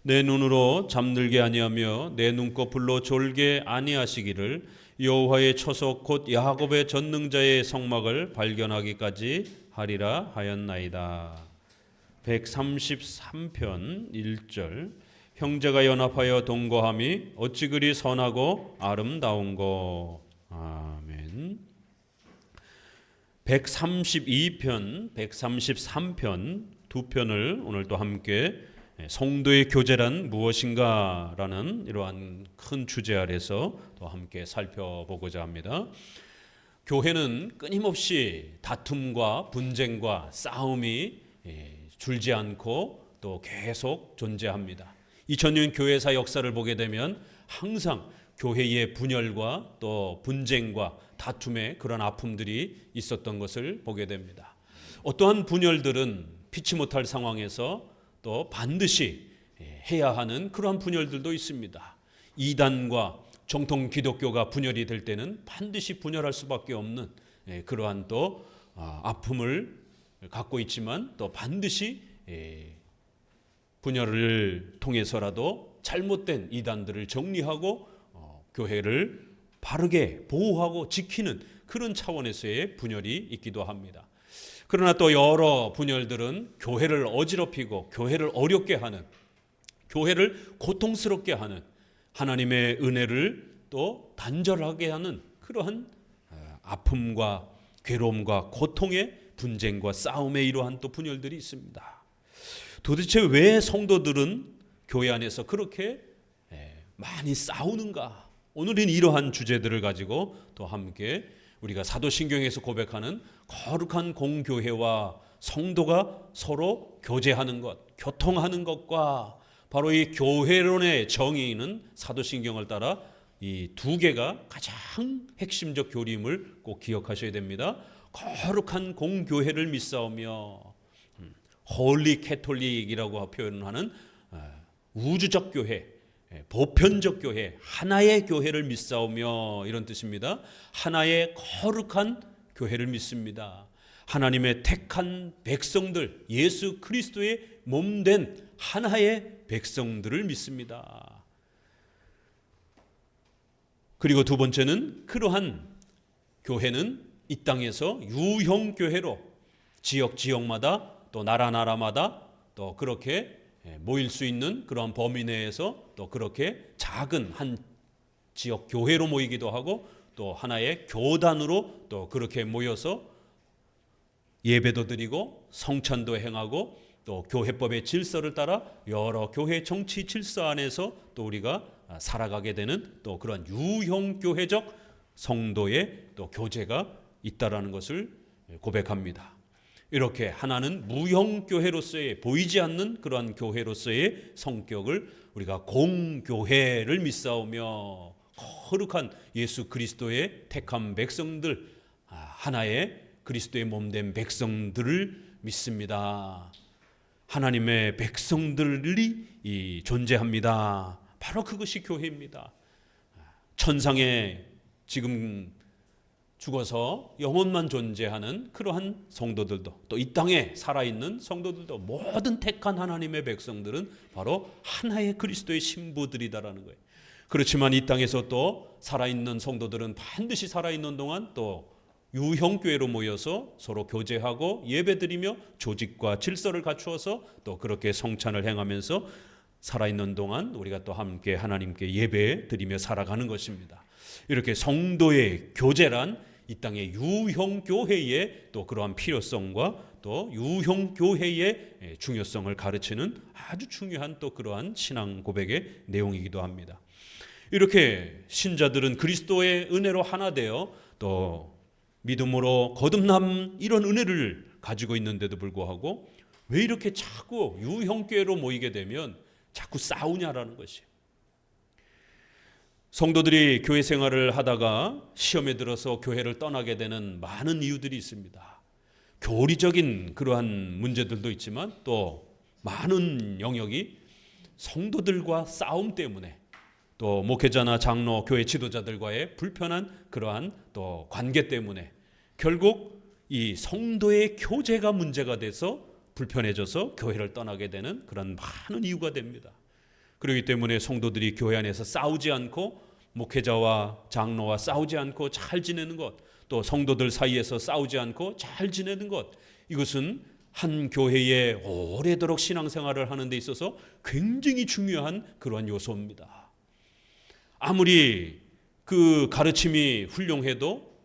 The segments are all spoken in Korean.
내 눈으로 잠들게 아니하며 내 눈꺼풀로 졸게 아니하시기를 여호와의 처소 곧 야곱의 전능자의 성막을 발견하기까지 하리라 하였나이다. 133편 1절. 형제가 연합하여 동거함이 어찌 그리 선하고 아름다운고. 아멘. 132편, 133편 두 편을 오늘 또 함께 성도의 교제란 무엇인가 라는 이러한 큰 주제 아래서 또 함께 살펴보고자 합니다. 교회는 끊임없이 다툼과 분쟁과 싸움이 줄지 않고 또 계속 존재합니다. 2000년 교회사 역사를 보게 되면 항상 교회의 분열과 또 분쟁과 다툼의 그런 아픔들이 있었던 것을 보게 됩니다. 어떠한 분열들은 피치 못할 상황에서 또 반드시 해야 하는 그러한 분열들도 있습니다. 이단과 정통 기독교가 분열이 될 때는 반드시 분열할 수밖에 없는 그러한 또 아픔을 갖고 있지만 또 반드시 분열을 통해서라도 잘못된 이단들을 정리하고 교회를 바르게 보호하고 지키는 그런 차원에서의 분열이 있기도 합니다. 그러나 또 여러 분열들은 교회를 어지럽히고 교회를 어렵게 하는, 교회를 고통스럽게 하는, 하나님의 은혜를 또 단절하게 하는 그러한 아픔과 괴로움과 고통의 분쟁과 싸움의 이러한 또 분열들이 있습니다. 도대체 왜 성도들은 교회 안에서 그렇게 많이 싸우는가? 오늘은 이러한 주제들을 가지고 또 함께 우리가 사도신경에서 고백하는 거룩한 공교회와 성도가 서로 교제하는 것, 교통하는 것과 바로 이 교회론의 정의는 사도신경을 따라 이 두 개가 가장 핵심적 교리임을 꼭 기억하셔야 됩니다. 거룩한 공교회를 믿사오며 홀리 캐톨릭이라고 표현하는 우주적 교회, 보편적 교회, 하나의 교회를 믿사오며 이런 뜻입니다. 하나의 거룩한 교회를 믿습니다. 하나님의 택한 백성들, 예수 그리스도의 몸된 하나의 백성들을 믿습니다. 그리고 두 번째는 그러한 교회는 이 땅에서 유형교회로 지역마다 또 나라마다 또 그렇게 모일 수 있는 그러한 범위 내에서 또 그렇게 작은 한 지역 교회로 모이기도 하고 또 하나의 교단으로 또 그렇게 모여서 예배도 드리고 성찬도 행하고 또 교회법의 질서를 따라 여러 교회 정치 질서 안에서 또 우리가 살아가게 되는 또 그런 유형교회적 성도의 또 교제가 있다라는 것을 고백합니다. 이렇게 하나는 무형교회로서의 보이지 않는 그러한 교회로서의 성격을 우리가 공교회를 믿사오며 거룩한 예수 그리스도의 택한 백성들, 하나의 그리스도의 몸된 백성들을 믿습니다. 하나님의 백성들이 존재합니다. 바로 그것이 교회입니다. 천상에 지금 죽어서 영혼만 존재하는 그러한 성도들도 또 이 땅에 살아있는 성도들도 모든 택한 하나님의 백성들은 바로 하나의 그리스도의 신부들이다라는 거예요. 그렇지만 이 땅에서 또 살아있는 성도들은 반드시 살아있는 동안 또 유형교회로 모여서 서로 교제하고 예배드리며 조직과 질서를 갖추어서 또 그렇게 성찬을 행하면서 살아있는 동안 우리가 또 함께 하나님께 예배드리며 살아가는 것입니다. 이렇게 성도의 교제란 이 땅의 유형교회의 또 그러한 필요성과 또 유형교회의 중요성을 가르치는 아주 중요한 또 그러한 신앙 고백의 내용이기도 합니다. 이렇게 신자들은 그리스도의 은혜로 하나 되어 또 믿음으로 거듭남 이런 은혜를 가지고 있는데도 불구하고 왜 이렇게 자꾸 유형교회로 모이게 되면 자꾸 싸우냐라는 것이에요. 성도들이 교회 생활을 하다가 시험에 들어서 교회를 떠나게 되는 많은 이유들이 있습니다. 교리적인 그러한 문제들도 있지만 또 많은 영역이 성도들과 싸움 때문에 또 목회자나 장로, 교회 지도자들과의 불편한 그러한 또 관계 때문에 결국 이 성도의 교제가 문제가 돼서 불편해져서 교회를 떠나게 되는 그런 많은 이유가 됩니다. 그렇기 때문에 성도들이 교회 안에서 싸우지 않고 목회자와 장로와 싸우지 않고 잘 지내는 것, 또 성도들 사이에서 싸우지 않고 잘 지내는 것, 이것은 한 교회에 오래도록 신앙생활을 하는 데 있어서 굉장히 중요한 그러한 요소입니다. 아무리 그 가르침이 훌륭해도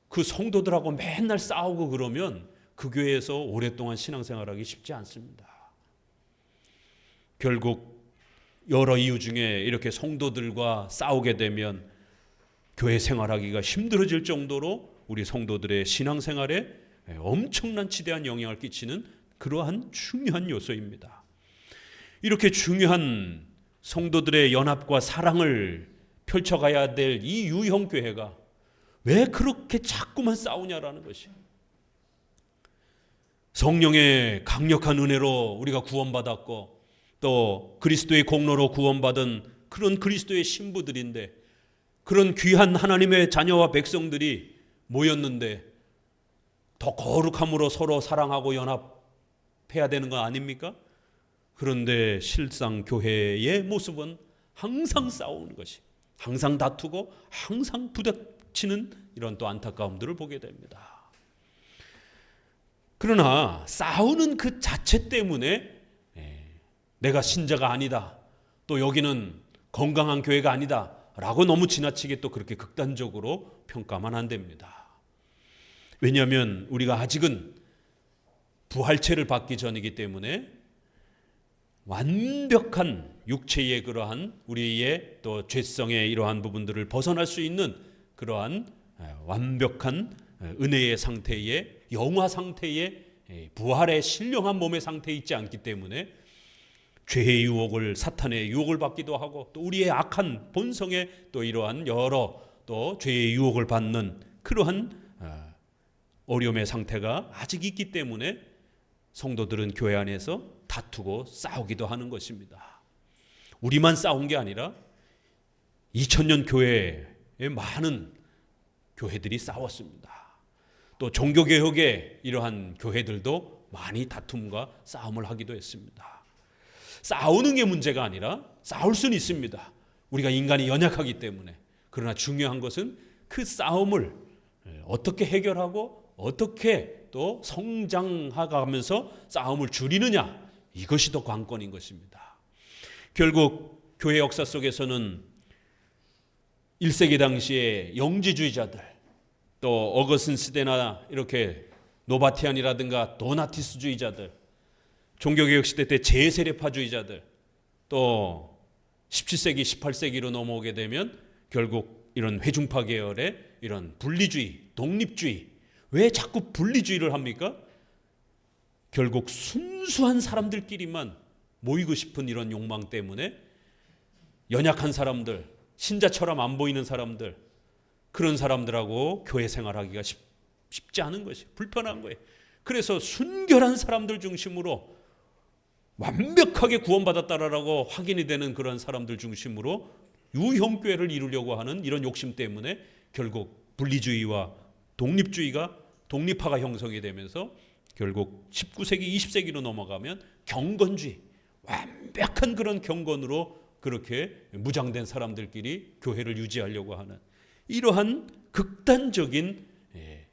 그 성도들하고 맨날 싸우고 그러면 그 교회에서 오랫동안 신앙생활하기 쉽지 않습니다. 결국 여러 이유 중에 이렇게 성도들과 싸우게 되면 교회 생활하기가 힘들어질 정도로 우리 성도들의 신앙생활에 엄청난 지대한 영향을 끼치는 그러한 중요한 요소입니다. 이렇게 중요한 성도들의 연합과 사랑을 펼쳐가야 될 이 유형교회가 왜 그렇게 자꾸만 싸우냐라는 것이, 성령의 강력한 은혜로 우리가 구원받았고 또 그리스도의 공로로 구원받은 그런 그리스도의 신부들인데, 그런 귀한 하나님의 자녀와 백성들이 모였는데 더 거룩함으로 서로 사랑하고 연합해야 되는 거 아닙니까? 그런데 실상 교회의 모습은 항상 싸우는 것이, 항상 다투고 항상 부딪히는 이런 또 안타까움들을 보게 됩니다. 그러나 싸우는 그 자체 때문에 내가 신자가 아니다, 또 여기는 건강한 교회가 아니다 라고 너무 지나치게 또 그렇게 극단적으로 평가만 안 됩니다. 왜냐하면 우리가 아직은 부활체를 받기 전이기 때문에 완벽한 육체의 그러한 우리의 또 죄성의 이러한 부분들을 벗어날 수 있는 그러한 완벽한 은혜의 상태의 영화 상태의 부활의 신령한 몸의 상태에 있지 않기 때문에 죄의 유혹을, 사탄의 유혹을 받기도 하고 또 우리의 악한 본성에 또 이러한 여러 또 죄의 유혹을 받는 그러한 어려움의 상태가 아직 있기 때문에 성도들은 교회 안에서 다투고 싸우기도 하는 것입니다. 우리만 싸운 게 아니라 2000년 교회에 많은 교회들이 싸웠습니다. 또 종교개혁의 이러한 교회들도 많이 다툼과 싸움을 하기도 했습니다. 싸우는 게 문제가 아니라 싸울 수는 있습니다. 우리가 인간이 연약하기 때문에. 그러나 중요한 것은 그 싸움을 어떻게 해결하고 어떻게 또 성장하면서 싸움을 줄이느냐, 이것이 더 관건인 것입니다. 결국 교회 역사 속에서는 1세기 당시에 영지주의자들, 또 어거스틴 시대나 이렇게 노바티안이라든가 도나티스주의자들, 종교개혁 시대 때 제세례파주의자들, 또 17세기, 18세기로 넘어오게 되면 결국 이런 회중파 계열의 이런 분리주의, 독립주의, 왜 자꾸 분리주의를 합니까? 결국 순수한 사람들끼리만 모이고 싶은 이런 욕망 때문에 연약한 사람들, 신자처럼 안 보이는 사람들, 그런 사람들하고 교회 생활하기가 쉽지 않은 것이, 불편한 거예요. 그래서 순결한 사람들 중심으로, 완벽하게 구원받았다라고 확인이 되는 그런 사람들 중심으로 유형교회를 이루려고 하는 이런 욕심 때문에 결국 분리주의와 독립주의가, 독립파가 형성이 되면서 결국 19세기, 20세기로 넘어가면 경건주의, 완벽한 그런 경건으로 그렇게 무장된 사람들끼리 교회를 유지하려고 하는 이러한 극단적인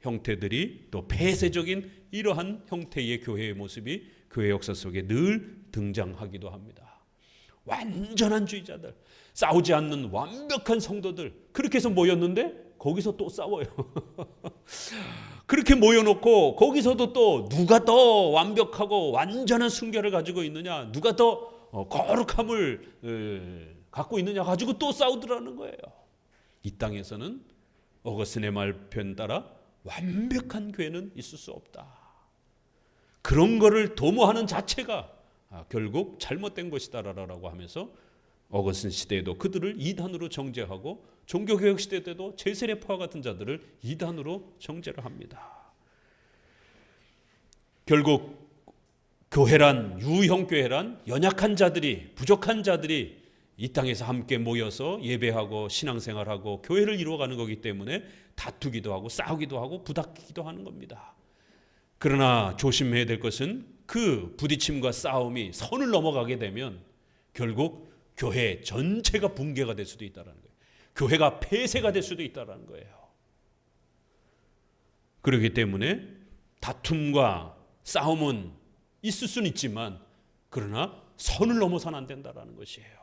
형태들이, 또 폐쇄적인 이러한 형태의 교회의 모습이 교회 역사 속에 늘 등장하기도 합니다. 완전한 주의자들, 싸우지 않는 완벽한 성도들, 그렇게 해서 모였는데 거기서 또 싸워요. 그렇게 모여놓고 거기서도 또 누가 더 완벽하고 완전한 순결을 가지고 있느냐, 누가 더 거룩함을 갖고 있느냐 가지고 또 싸우더라는 거예요. 이 땅에서는 어거스틴의 말편 따라 완벽한 교회는 있을 수 없다. 그런 거를 도모하는 자체가 결국 잘못된 것이다라고 하면서 어거스틴 시대에도 그들을 이단으로 정죄하고 종교개혁 시대 때도 제세례파와 같은 자들을 이단으로 정죄를 합니다. 결국 교회란, 유형교회란 연약한 자들이, 부족한 자들이 이 땅에서 함께 모여서 예배하고 신앙생활하고 교회를 이루어가는 거기 때문에 다투기도 하고 싸우기도 하고 부닥기도 하는 겁니다. 그러나 조심해야 될 것은 그 부딪힘과 싸움이 선을 넘어가게 되면 결국 교회 전체가 붕괴가 될 수도 있다는 거예요. 교회가 폐쇄가 될 수도 있다는 거예요. 그렇기 때문에 다툼과 싸움은 있을 수는 있지만 그러나 선을 넘어서는 안 된다는 것이에요.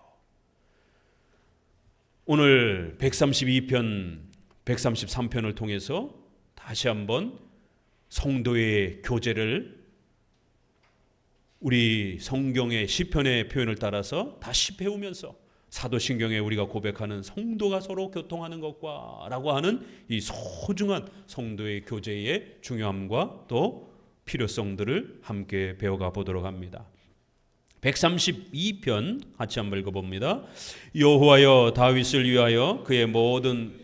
오늘 132편, 133편을 통해서 다시 한번 성도의 교제를 우리 성경의 시편의 표현을 따라서 다시 배우면서 사도신경에 우리가 고백하는 성도가 서로 교통하는 것과 라고 하는 이 소중한 성도의 교제의 중요함과 또 필요성들을 함께 배워가 보도록 합니다. 132편 같이 한번 읽어봅니다. 여호와여 다윗을 위하여 그의 모든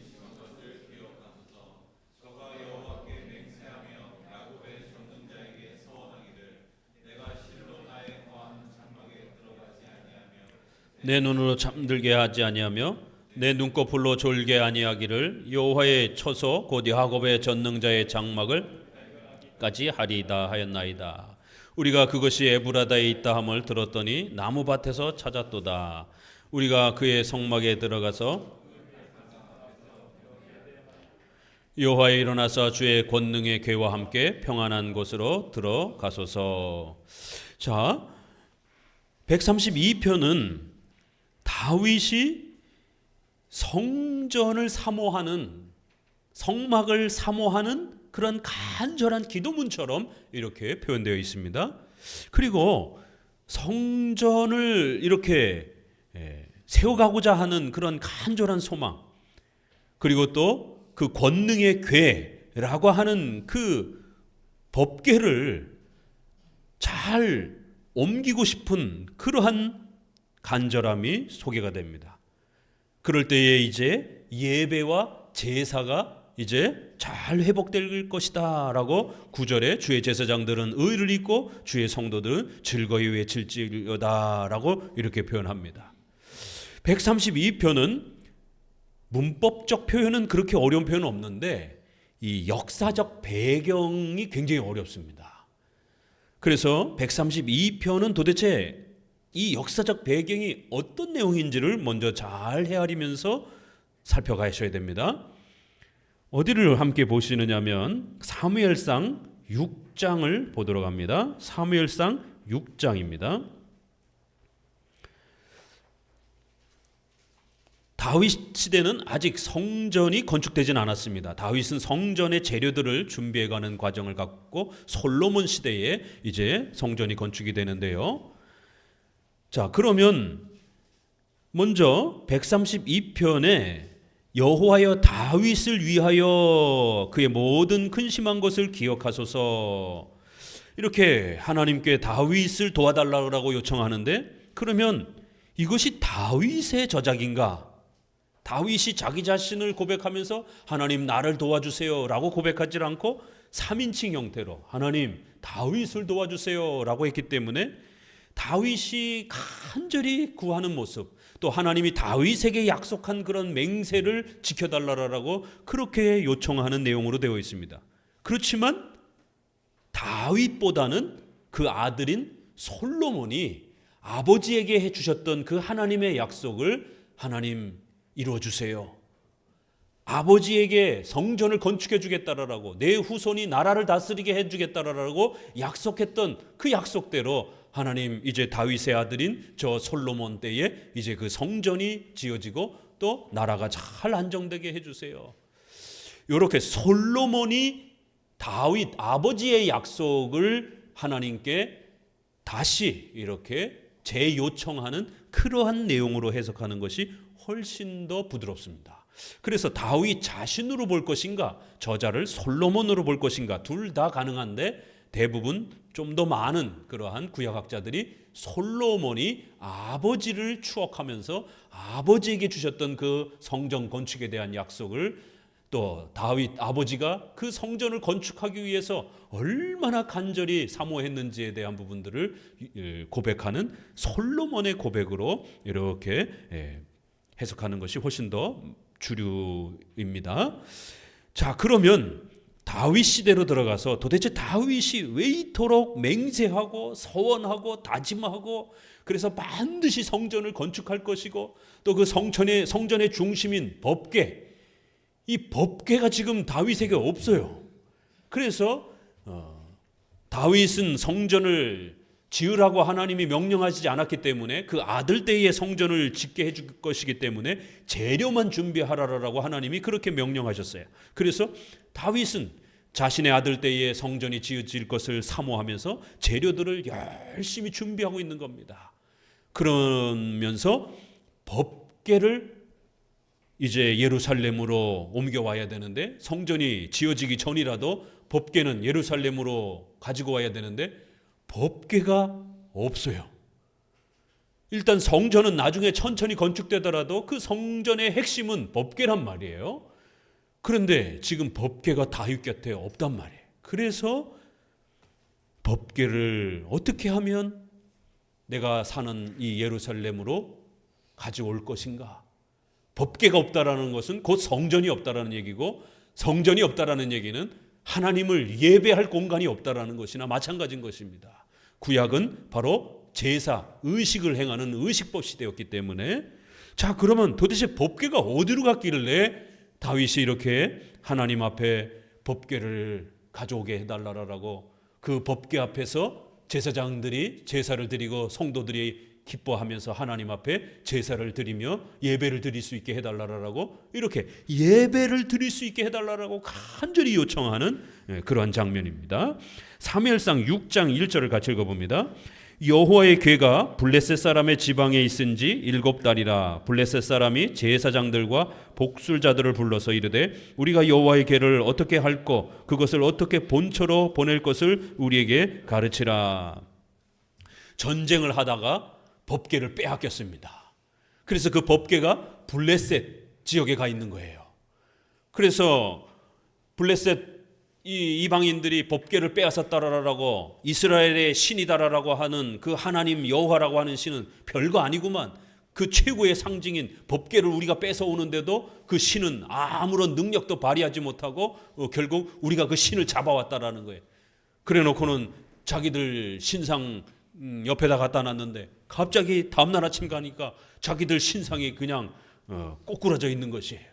내 눈으로 잠들게 하지 아니하며 내 눈꺼풀로 졸게 아니하기를 여호와의 처소 곧 야곱의 전능자의 장막을 까지 하리이다 하였나이다. 우리가 그것이 에브라다에 있다 함을 들었더니 나무밭에서 찾았도다. 우리가 그의 성막에 들어가서 여호와여 일어나사 주의 권능의 궤와 함께 평안한 곳으로 들어가소서. 자, 132편은 다윗이 성전을 사모하는, 성막을 사모하는 그런 간절한 기도문처럼 이렇게 표현되어 있습니다. 그리고 성전을 이렇게 세워가고자 하는 그런 간절한 소망, 그리고 또 그 권능의 궤라고 하는 그 법궤를 잘 옮기고 싶은 그러한 간절함이 소개가 됩니다. 그럴 때에 이제 예배와 제사가 이제 잘 회복될 것이다 라고 9절에 주의 제사장들은 의를 입고 주의 성도들은 즐거이 외칠지어다 라고 이렇게 표현합니다. 132편은 문법적 표현은 그렇게 어려운 표현은 없는데 이 역사적 배경이 굉장히 어렵습니다. 그래서 132편은 도대체 이 역사적 배경이 어떤 내용인지를 먼저 잘 헤아리면서 살펴가셔야 됩니다. 어디를 함께 보시느냐면 사무엘상 6장을 보도록 합니다. 사무엘상 6장입니다. 다윗 시대는 아직 성전이 건축되진 않았습니다. 다윗은 성전의 재료들을 준비해가는 과정을 갖고 솔로몬 시대에 이제 성전이 건축이 되는데요. 자, 그러면 먼저 132편에 여호와여 다윗을 위하여 그의 모든 근심한 것을 기억하소서, 이렇게 하나님께 다윗을 도와달라고 요청하는데, 그러면 이것이 다윗의 저작인가? 다윗이 자기 자신을 고백하면서 하나님 나를 도와주세요 라고 고백하지 않고 3인칭 형태로 하나님 다윗을 도와주세요 라고 했기 때문에 다윗이 간절히 구하는 모습, 또 하나님이 다윗에게 약속한 그런 맹세를 지켜달라고 그렇게 요청하는 내용으로 되어 있습니다. 그렇지만 다윗보다는 그 아들인 솔로몬이 아버지에게 해주셨던 그 하나님의 약속을 하나님 이루어주세요, 아버지에게 성전을 건축해 주겠다라고, 내 후손이 나라를 다스리게 해주겠다라고 약속했던 그 약속대로 하나님 이제 다윗의 아들인 저 솔로몬 때에 이제 그 성전이 지어지고 또 나라가 잘 안정되게 해주세요. 이렇게 솔로몬이 다윗 아버지의 약속을 하나님께 다시 이렇게 재요청하는 그러한 내용으로 해석하는 것이 훨씬 더 부드럽습니다. 그래서 다윗 자신으로 볼 것인가, 저자를 솔로몬으로 볼 것인가, 둘 다 가능한데 대부분 좀 더 많은 그러한 구약학자들이 솔로몬이 아버지를 추억하면서 아버지에게 주셨던 그 성전 건축에 대한 약속을, 또 다윗 아버지가 그 성전을 건축하기 위해서 얼마나 간절히 사모했는지에 대한 부분들을 고백하는 솔로몬의 고백으로 이렇게 해석하는 것이 훨씬 더 주류입니다. 자, 그러면 다윗 시대로 들어가서 도대체 다윗이 왜 이토록 맹세하고 서원하고 다짐하고 그래서 반드시 성전을 건축할 것이고 또 그 성전의 중심인 법궤, 이 법궤가 지금 다윗에게 없어요. 그래서 다윗은 성전을 지으라고 하나님이 명령하시지 않았기 때문에 그 아들 때에 성전을 짓게 해줄 것이기 때문에 재료만 준비하라라고 하나님이 그렇게 명령하셨어요. 그래서 다윗은 자신의 아들 때에 성전이 지어질 것을 사모하면서 재료들을 열심히 준비하고 있는 겁니다. 그러면서 법궤를 이제 예루살렘으로 옮겨와야 되는데, 성전이 지어지기 전이라도 법궤는 예루살렘으로 가지고 와야 되는데 법궤가 없어요. 일단 성전은 나중에 천천히 건축되더라도 그 성전의 핵심은 법궤란 말이에요. 그런데 지금 법궤가 다윗 곁에 없단 말이에요. 그래서 법궤를 어떻게 하면 내가 사는 이 예루살렘으로 가져올 것인가? 법궤가 없다라는 것은 곧 성전이 없다라는 얘기고, 성전이 없다라는 얘기는 하나님을 예배할 공간이 없다라는 것이나 마찬가지인 것입니다. 구약은 바로 제사, 의식을 행하는 의식법 시대였기 때문에, 자, 그러면 도대체 법궤가 어디로 갔길래 다윗이 이렇게 하나님 앞에 법궤를 가져오게 해달라라고 그 법궤 앞에서 제사장들이 제사를 드리고 성도들이 기뻐하면서 하나님 앞에 제사를 드리며 예배를 드릴 수 있게 해달라라고, 이렇게 예배를 드릴 수 있게 해달라라고 간절히 요청하는 그러한 장면입니다. 사무엘상 6장 1절을 같이 읽어봅니다. 여호와의 궤가 블레셋 사람의 지방에 있은지 7달이라 블레셋 사람이 제사장들과 복술자들을 불러서 이르되 우리가 여호와의 궤를 어떻게 할꼬 그것을 어떻게 본처로 보낼 것을 우리에게 가르치라. 전쟁을 하다가 법궤를 빼앗겼습니다. 그래서 그 법궤가 블레셋 지역에 가 있는 거예요. 그래서 블레셋 이 이방인들이 법궤를 빼앗았다라고, 이스라엘의 신이다라고 하는 그 하나님 여호와라고 하는 신은 별거 아니구만, 그 최고의 상징인 법궤를 우리가 뺏어오는데도 그 신은 아무런 능력도 발휘하지 못하고 결국 우리가 그 신을 잡아왔다라는 거예요. 그래 놓고는 자기들 신상 옆에다 갖다 놨는데 갑자기 다음날 아침 가니까 자기들 신상이 그냥 꼬꾸라져 있는 것이에요.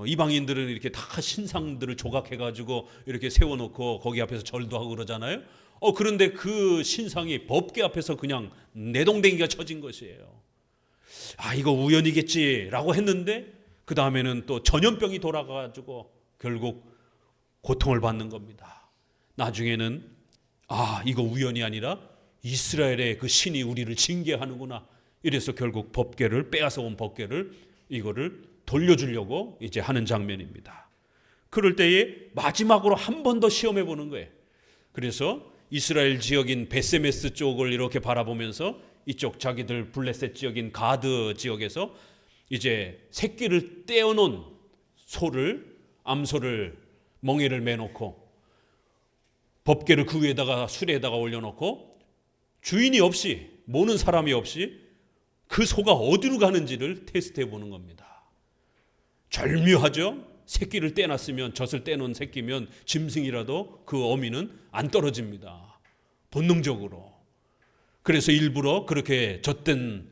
이방인들은 이렇게 다 신상들을 조각해가지고 이렇게 세워놓고 거기 앞에서 절도 하고 그러잖아요. 그런데 그 신상이 법궤 앞에서 그냥 내동댕이가 쳐진 것이에요. 아, 이거 우연이겠지라고 했는데 그 다음에는 또 전염병이 돌아가가지고 결국 고통을 받는 겁니다. 나중에는 아, 이거 우연이 아니라 이스라엘의 그 신이 우리를 징계하는구나. 이래서 결국 법궤를 빼앗아 온 법궤를 이거를 돌려주려고 이제 하는 장면입니다. 그럴 때에 마지막으로 한 번 더 시험해 보는 거예요. 그래서 이스라엘 지역인 베세메스 쪽을 이렇게 바라보면서 이쪽 자기들 블레셋 지역인 가드 지역에서 이제 새끼를 떼어놓은 소를, 암소를 멍에를 매놓고 법궤를 그 위에다가 수레에다가 올려놓고 주인이 없이, 모는 사람이 없이 그 소가 어디로 가는지를 테스트해 보는 겁니다. 절묘하죠? 새끼를 떼놨으면, 젖을 떼놓은 새끼면 짐승이라도 그 어미는 안 떨어집니다. 본능적으로. 그래서 일부러 그렇게 젖된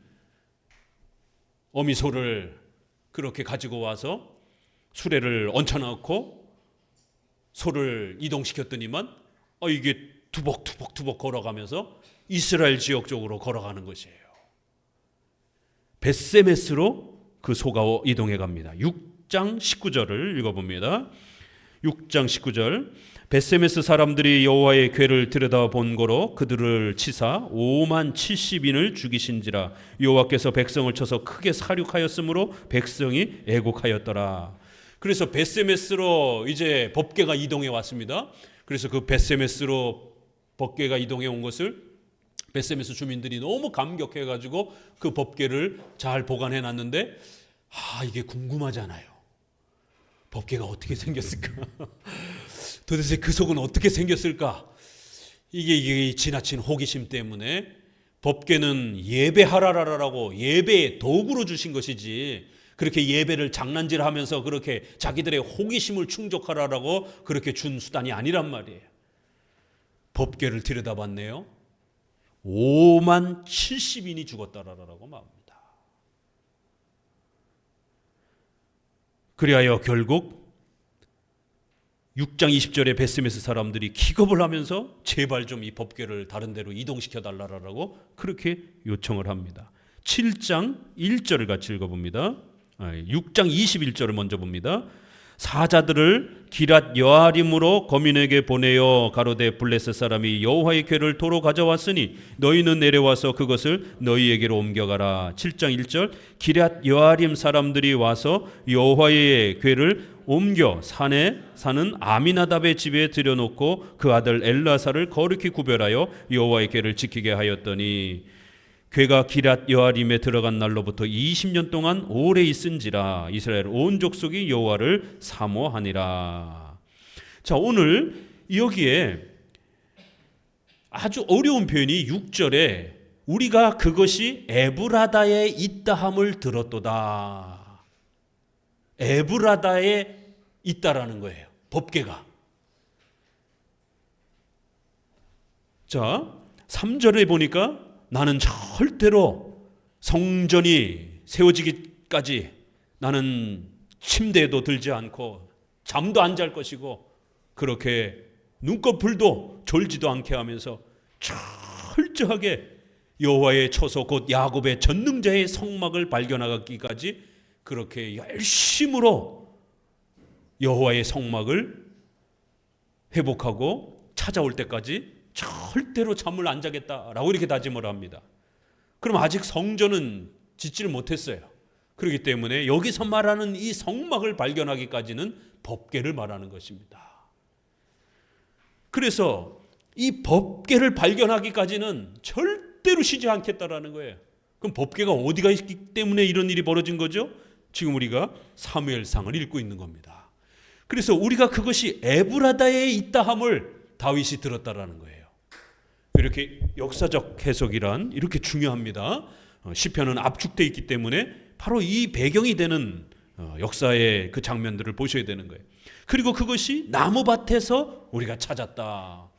어미 소를 그렇게 가지고 와서 수레를 얹혀놓고 소를 이동시켰더니만 이게 투벅투벅 걸어가면서 이스라엘 지역 쪽으로 걸어가는 것이에요. 벳세메스로 그 소가 이동해 갑니다. 6장 19절을 읽어봅니다. 6장 19절. 벳세메스 사람들이 여호와의 궤를 들여다본 거로 그들을 치사 5만 70인을 죽이신지라. 여호와께서 백성을 쳐서 크게 사륙하였으므로 백성이 애곡하였더라. 그래서 벳세메스로 이제 법궤가 이동해 왔습니다. 그래서 그 벳세메스로 법궤가 이동해 온 것을 벳세메스 주민들이 너무 감격해가지고 그 법궤를 잘 보관해 놨는데, 이게 궁금하잖아요. 법궤가 어떻게 생겼을까? 도대체 그 속은 어떻게 생겼을까? 이게 지나친 호기심 때문에 법궤는 예배하라라고 예배의 도구로 주신 것이지, 그렇게 예배를 장난질하면서 그렇게 자기들의 호기심을 충족하라라고 그렇게 준 수단이 아니란 말이에요. 법궤를 들여다봤네요. 5만 70인이 죽었다라고 말합니다. 그리하여 결국 6장 20절에 베스메스 사람들이 기겁을 하면서 제발 좀 이 법궤를 다른 데로 이동시켜 달라고 그렇게 요청을 합니다. 7장 1절을 같이 읽어봅니다. 6장 21절을 먼저 봅니다. 사자들을 기랏 여아림으로 거민에게 보내어 가로되 블레셋 사람이 여호와의 궤를 도로 가져왔으니 너희는 내려와서 그것을 너희에게로 옮겨가라. 7장 1절 기랏 여아림 사람들이 와서 여호와의 궤를 옮겨 산에 사는 아미나답의 집에 들여놓고 그 아들 엘라사를 거룩히 구별하여 여호와의 궤를 지키게 하였더니 궤가 기랏 여아림에 들어간 날로부터 20년 동안 오래 있은지라 이스라엘 온 족속이 여호와를 사모하니라. 자, 오늘 여기에 아주 어려운 표현이 6절에 우리가 그것이 에브라다에 있다함을 들었도다. 에브라다에 있다라는 거예요. 법궤가. 자, 3절에 보니까 나는 절대로 성전이 세워지기까지 나는 침대에도 들지 않고 잠도 안 잘 것이고 그렇게 눈꺼풀도 졸지도 않게 하면서 철저하게 여호와의 처소 곧 야곱의 전능자의 성막을 발견하기까지 그렇게 열심으로 여호와의 성막을 회복하고 찾아올 때까지 절대로 잠을 안 자겠다라고 이렇게 다짐을 합니다. 그럼 아직 성전은 짓지를 못했어요. 그렇기 때문에 여기서 말하는 이 성막을 발견하기까지는 법궤를 말하는 것입니다. 그래서 이 법궤를 발견하기까지는 절대로 쉬지 않겠다라는 거예요. 그럼 법궤가 어디가 있기 때문에 이런 일이 벌어진 거죠? 지금 우리가 사무엘상을 읽고 있는 겁니다. 그래서 우리가 그것이 에브라다에 있다함을 다윗이 들었다라는 거예요. 이렇게 역사적 해석이란 이렇게 중요합니다. 시편은 압축되어 있기 때문에 바로 이 배경이 되는 역사의 그 장면들을 보셔야 되는 거예요. 그리고 그것이 나무밭에서 우리가 찾았다.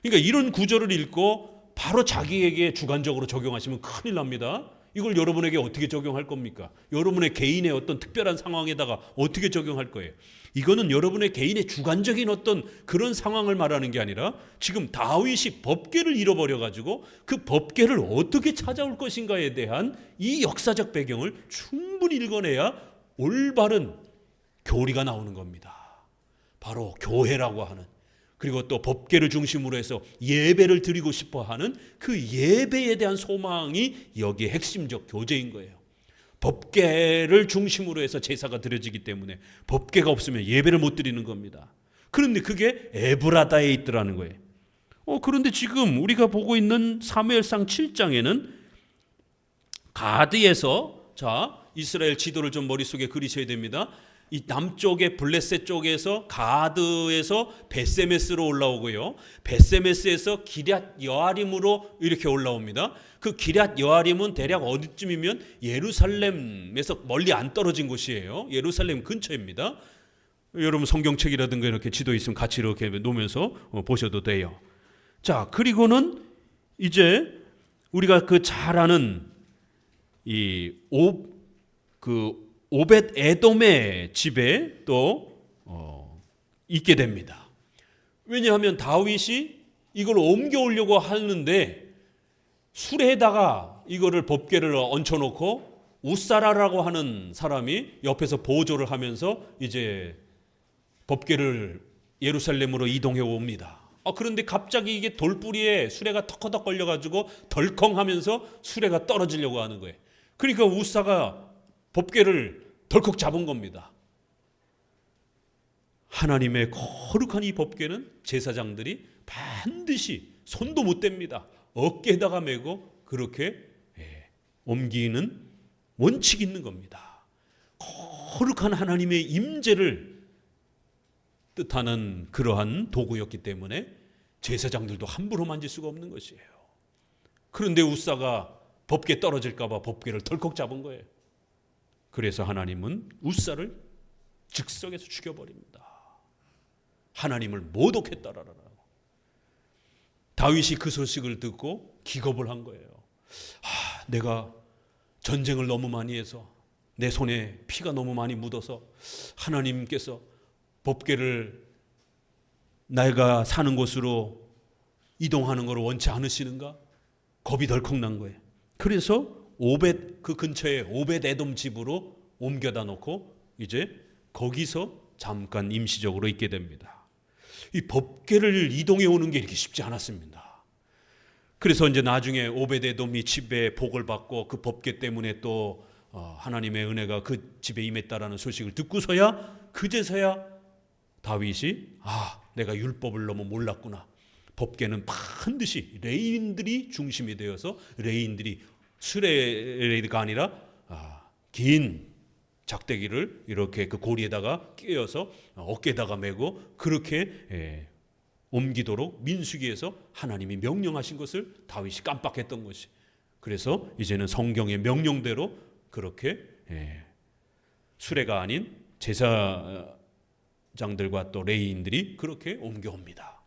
그러니까 이런 구절을 읽고 바로 자기에게 주관적으로 적용하시면 큰일 납니다. 이걸 여러분에게 어떻게 적용할 겁니까? 여러분의 개인의 어떤 특별한 상황에다가 어떻게 적용할 거예요? 이거는 여러분의 개인의 주관적인 어떤 그런 상황을 말하는 게 아니라 지금 다윗이 법궤를 잃어버려가지고 그 법궤를 어떻게 찾아올 것인가에 대한 이 역사적 배경을 충분히 읽어내야 올바른 교리가 나오는 겁니다. 바로 교회라고 하는, 그리고 또 법궤를 중심으로 해서 예배를 드리고 싶어 하는 그 예배에 대한 소망이 여기에 핵심적 교제인 거예요. 법궤를 중심으로 해서 제사가 드려지기 때문에 법궤가 없으면 예배를 못 드리는 겁니다. 그런데 그게 에브라다에 있더라는 거예요. 그런데 지금 우리가 보고 있는 사무엘상 7장에는 가드에서, 자, 이스라엘 지도를 좀 머릿속에 그리셔야 됩니다. 이 남쪽의 블레셋 쪽에서 가드에서 베세메스로 올라오고요. 베세메스에서 기럇 여아림으로 이렇게 올라옵니다. 그 기럇 여아림은 대략 어디쯤이면 예루살렘에서 멀리 안 떨어진 곳이에요. 예루살렘 근처입니다. 여러분 성경책이라든가 이렇게 지도 있으면 같이 이렇게 놓으면서 보셔도 돼요. 자, 그리고는 이제 우리가 그 잘 아는 오벳 에돔의 집에 또 있게 됩니다. 왜냐하면 다윗이 이걸 옮겨오려고 하는데 수레에다가 이거를 법궤를 얹혀놓고 우사라라고 하는 사람이 옆에서 보조를 하면서 이제 법궤를 예루살렘으로 이동해 옵니다. 그런데 갑자기 이게 돌뿌리에 수레가 턱커덕 걸려가지고 덜컹하면서 수레가 떨어지려고 하는 거예요. 그러니까 우사가 법궤를 덜컥 잡은 겁니다. 하나님의 거룩한 이 법궤는 제사장들이 반드시 손도 못 댑니다. 어깨에다가 메고 그렇게 옮기는 원칙이 있는 겁니다. 거룩한 하나님의 임재를 뜻하는 그러한 도구였기 때문에 제사장들도 함부로 만질 수가 없는 것이에요. 그런데 우사가 법궤 떨어질까 봐 법궤를 덜컥 잡은 거예요. 그래서 하나님은 우사를 즉석에서 죽여버립니다. 하나님을 모독했다라고. 다윗이 그 소식을 듣고 기겁을 한 거예요. 내가 전쟁을 너무 많이 해서 내 손에 피가 너무 많이 묻어서 하나님께서 법궤를 내가 사는 곳으로 이동하는 걸 원치 않으시는가? 겁이 덜컥 난 거예요. 그래서 그 근처에 오벳 에돔 집으로 옮겨다 놓고 이제 거기서 잠깐 임시적으로 있게 됩니다. 이 법궤를 이동해 오는 게 이렇게 쉽지 않았습니다. 그래서 이제 나중에 오벳 에돔이 집에 복을 받고 그 법궤 때문에 또 하나님의 은혜가 그 집에 임했다라는 소식을 듣고서야 그제서야 다윗이 내가 율법을 너무 몰랐구나. 법궤는 반드시 레인들이 중심이 되어서 레인들이 수레가 아니라 긴 작대기를 이렇게 그 고리에다가 끼워서 어깨에다가 메고 그렇게 옮기도록 민수기에서 하나님이 명령하신 것을 다윗이 깜빡했던 것이. 그래서 이제는 성경의 명령대로 그렇게 수레가 아닌 제사장들과 또 레위인들이 그렇게 옮겨옵니다.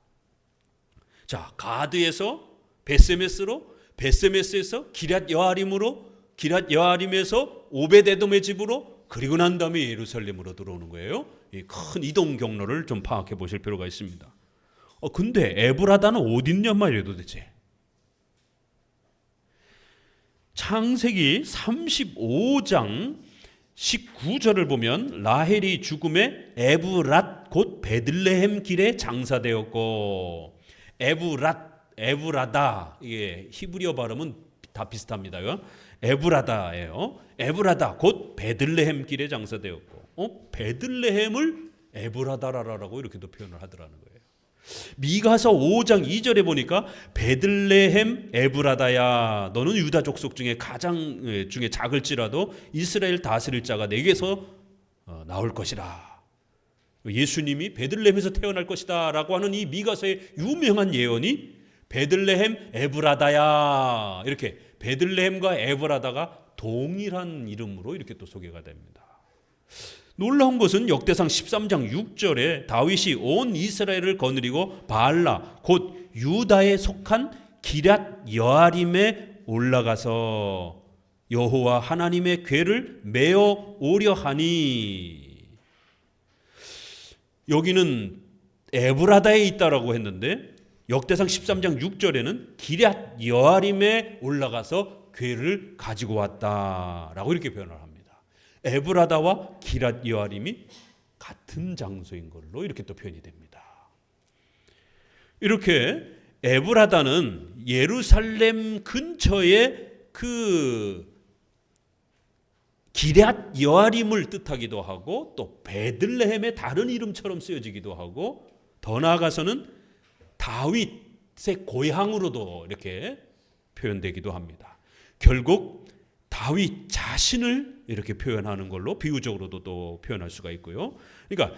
자, 가드에서 베세메스로, 베세메스에서 기럇 여아림으로, 기럇 여아림에서 오벳에돔의 집으로, 그리고 난 다음에 예루살렘으로 들어오는 거예요. 이 큰 이동 경로를 좀 파악해 보실 필요가 있습니다. 근데 에브라다는 어딨냔 말이에요 도대체. 창세기 35장 19절을 보면 라헬이 죽음에 에브랏 곧 베들레헴 길에 장사되었고, 에브라다, 이게 히브리어 발음은 다 비슷합니다. 에브라다예요. 에브라다 곧 베들레헴 길에 장사되었고, 베들레헴을 에브라다라고 이렇게도 표현을 하더라는 거예요. 미가서 5장 2절에 보니까 베들레헴 에브라다야, 너는 유다 족속 중에 가장 중에 작을지라도 이스라엘 다스릴 자가 내게서 나올 것이라. 예수님이 베들레헴에서 태어날 것이다 라고 하는 이 미가서의 유명한 예언이 베들레헴 에브라다야, 이렇게 베들레헴과 에브라다가 동일한 이름으로 이렇게 또 소개가 됩니다. 놀라운 것은 역대상 13장 6절에 다윗이 온 이스라엘을 거느리고 바알라 곧 유다에 속한 기럇 여아림에 올라가서 여호와 하나님의 궤를 메어 오려 하니, 여기는 에브라다에 있다라고 했는데 역대상 13장 6절에는 기럇 여아림에 올라가서 궤를 가지고 왔다라고 이렇게 표현을 합니다. 에브라다와 기럇 여아림이 같은 장소인 걸로 이렇게 또 표현이 됩니다. 이렇게 에브라다는 예루살렘 근처에 그 기럇 여아림을 뜻하기도 하고 또 베들레헴의 다른 이름처럼 쓰여지기도 하고, 더 나아가서는 다윗의 고향으로도 이렇게 표현되기도 합니다. 결국 다윗 자신을 이렇게 표현하는 걸로 비유적으로도 또 표현할 수가 있고요. 그러니까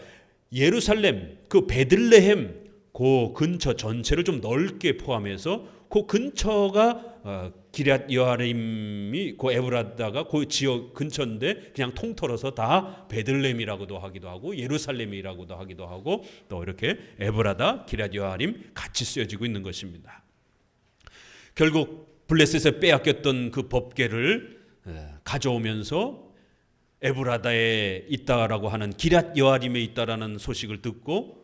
예루살렘, 그 베들레헴 그 근처 전체를 좀 넓게 포함해서 그 근처가 기럇 여아림이 그 에브라다가 그 지역 근처인데 그냥 통틀어서 다 베들레헴이라고도 하기도 하고 예루살렘이라고도 하기도 하고 또 이렇게 에브라다, 기럇 여아림 같이 쓰여지고 있는 것입니다. 결국 블레셋에 빼앗겼던 그 법궤를 가져오면서 에브라다에 있다라고 하는 기럇 여아림에 있다라는 소식을 듣고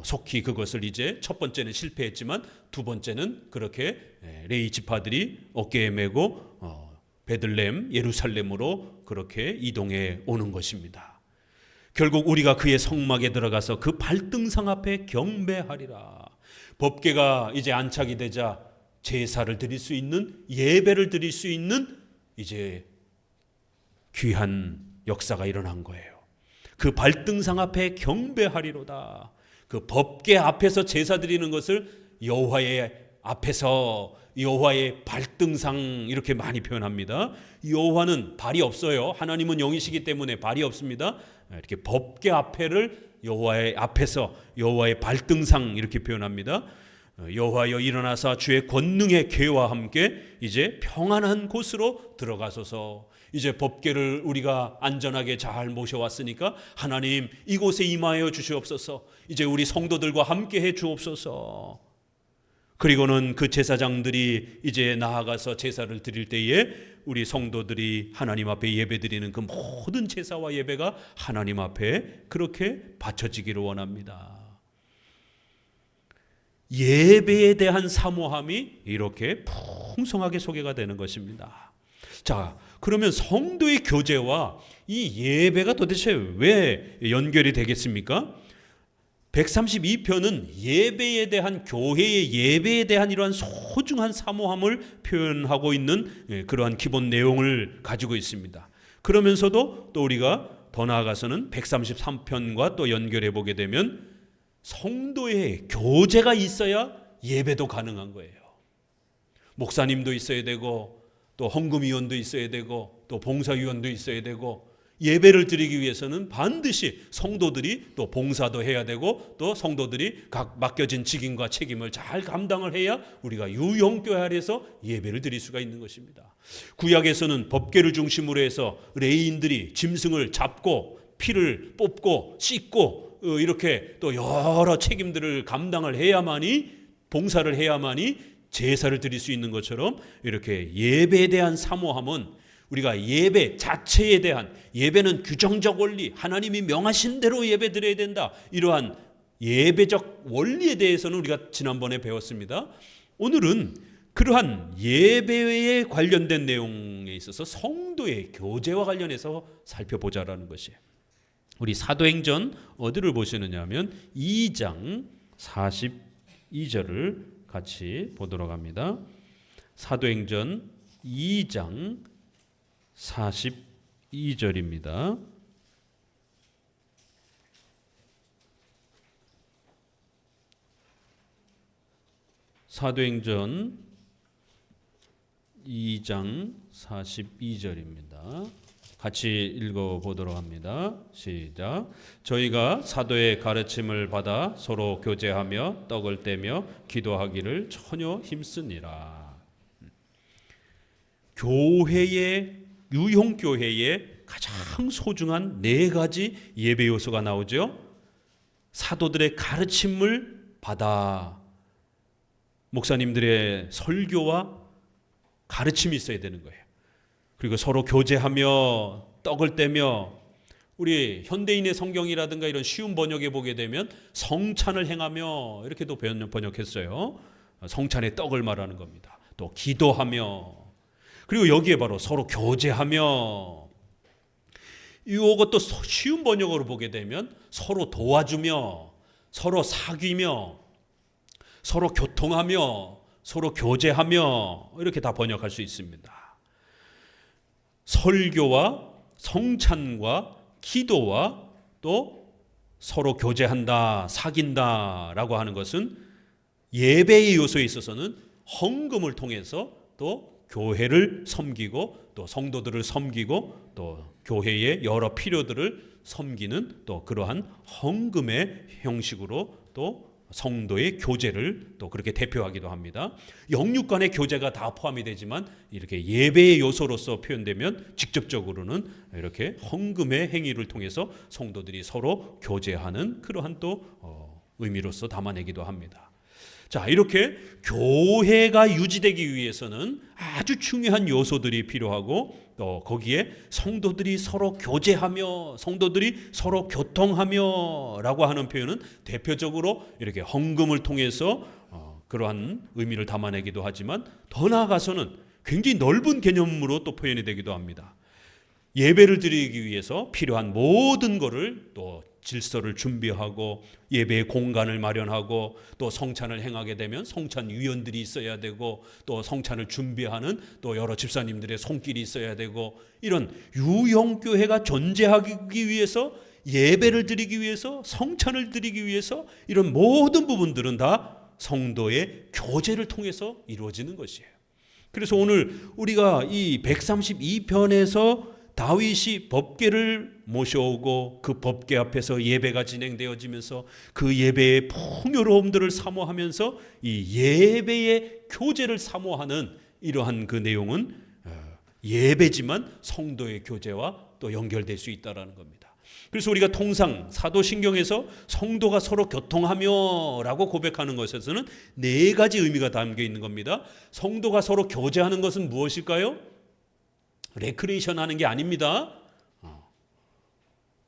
속히 그것을 이제 첫 번째는 실패했지만 두 번째는 그렇게 레위 지파들이 어깨에 메고 베들레헴 예루살렘으로 그렇게 이동해 오는 것입니다. 결국 우리가 그의 성막에 들어가서 그 발등상 앞에 경배하리라. 법궤가 이제 안착이 되자 제사를 드릴 수 있는, 예배를 드릴 수 있는 이제 귀한 역사가 일어난 거예요. 그 발등상 앞에 경배하리로다. 그 법궤 앞에서 제사 드리는 것을 여호와의 앞에서, 여호와의 발등상 이렇게 많이 표현합니다. 여호와는 발이 없어요. 하나님은 영이시기 때문에 발이 없습니다. 이렇게 법궤 앞에를 여호와의 앞에서, 여호와의 발등상 이렇게 표현합니다. 여호와여 일어나사 주의 권능의 궤와 함께 이제 평안한 곳으로 들어가소서. 이제 법궤를 우리가 안전하게 잘 모셔왔으니까 하나님 이곳에 임하여 주시옵소서. 이제 우리 성도들과 함께 해 주옵소서. 그리고는 그 제사장들이 이제 나아가서 제사를 드릴 때에 우리 성도들이 하나님 앞에 예배드리는 그 모든 제사와 예배가 하나님 앞에 그렇게 바쳐지기를 원합니다. 예배에 대한 사모함이 이렇게 풍성하게 소개가 되는 것입니다. 자, 그러면 성도의 교제와 이 예배가 도대체 왜 연결이 되겠습니까? 132편은 예배에 대한, 교회의 예배에 대한 이러한 소중한 사모함을 표현하고 있는 그러한 기본 내용을 가지고 있습니다. 그러면서도 또 우리가 더 나아가서는 133편과 또 연결해 보게 되면 성도의 교제가 있어야 예배도 가능한 거예요. 목사님도 있어야 되고, 또 헌금위원도 있어야 되고, 또 봉사위원도 있어야 되고, 예배를 드리기 위해서는 반드시 성도들이 또 봉사도 해야 되고, 또 성도들이 각 맡겨진 직임과 책임을 잘 감당을 해야 우리가 유형교회 아래에서 예배를 드릴 수가 있는 것입니다. 구약에서는 법궤를 중심으로 해서 레위인들이 짐승을 잡고 피를 뽑고 씻고 이렇게 또 여러 책임들을 감당을 해야만이, 봉사를 해야만이 제사를 드릴 수 있는 것처럼, 이렇게 예배에 대한 사모함은 우리가 예배 자체에 대한, 예배는 규정적 원리, 하나님이 명하신 대로 예배 드려야 된다, 이러한 예배적 원리에 대해서는 우리가 지난번에 배웠습니다. 오늘은 그러한 예배에 관련된 내용에 있어서 성도의 교제와 관련해서 살펴보자라는 것이에요. 우리 사도행전 어디를 보시느냐 하면 2장 42절을 같이 보도록 합니다. 사도행전 2장 42절입니다. 사도행전 2장 42절입니다. 같이 읽어보도록 합니다. 시작. 저희가 사도의 가르침을 받아 서로 교제하며 떡을 떼며 기도하기를 전혀 힘쓰니라. 교회의, 유형교회의 가장 소중한 네 가지 예배 요소가 나오죠. 사도들의 가르침을 받아, 목사님들의 설교와 가르침이 있어야 되는 거예요. 그리고 서로 교제하며 떡을 떼며, 우리 현대인의 성경이라든가 이런 쉬운 번역에 보게 되면 성찬을 행하며 이렇게도 번역했어요. 성찬의 떡을 말하는 겁니다. 또 기도하며, 그리고 여기에 바로 서로 교제하며, 이것도 쉬운 번역으로 보게 되면 서로 도와주며, 서로 사귀며, 서로 교통하며, 서로 교제하며, 이렇게 다 번역할 수 있습니다. 설교와 성찬과 기도와 또 서로 교제한다, 사귄다라고 하는 것은 예배의 요소에 있어서는 헌금을 통해서 또 교회를 섬기고, 또 성도들을 섬기고, 또 교회의 여러 필요들을 섬기는 또 그러한 헌금의 형식으로 또 성도의 교제를 또 그렇게 대표하기도 합니다. 영육 간의 교제가 다 포함이 되지만 이렇게 예배의 요소로서 표현되면 직접적으로는 이렇게 헌금의 행위를 통해서 성도들이 서로 교제하는 그러한 또 의미로서 담아내기도 합니다. 자, 이렇게 교회가 유지되기 위해서는 아주 중요한 요소들이 필요하고, 또 거기에 성도들이 서로 교제하며, 성도들이 서로 교통하며 라고 하는 표현은 대표적으로 이렇게 헌금을 통해서 그러한 의미를 담아내기도 하지만, 더 나아가서는 굉장히 넓은 개념으로 또 표현이 되기도 합니다. 예배를 드리기 위해서 필요한 모든 것을 또 질서를 준비하고, 예배의 공간을 마련하고, 또 성찬을 행하게 되면 성찬 위원들이 있어야 되고, 또 성찬을 준비하는 또 여러 집사님들의 손길이 있어야 되고, 이런 유형교회가 존재하기 위해서, 예배를 드리기 위해서, 성찬을 드리기 위해서 이런 모든 부분들은 다 성도의 교제를 통해서 이루어지는 것이에요. 그래서 오늘 우리가 이 132편에서 다윗이 법궤를 모셔오고 그 법궤 앞에서 예배가 진행되어지면서 그 예배의 풍요로움들을 사모하면서 이 예배의 교제를 사모하는 이러한 그 내용은 예배지만 성도의 교제와 또 연결될 수 있다라는 겁니다. 그래서 우리가 통상 사도신경에서 성도가 서로 교통하며 라고 고백하는 것에서는 네 가지 의미가 담겨 있는 겁니다. 성도가 서로 교제하는 것은 무엇일까요? 레크레이션 하는 게 아닙니다.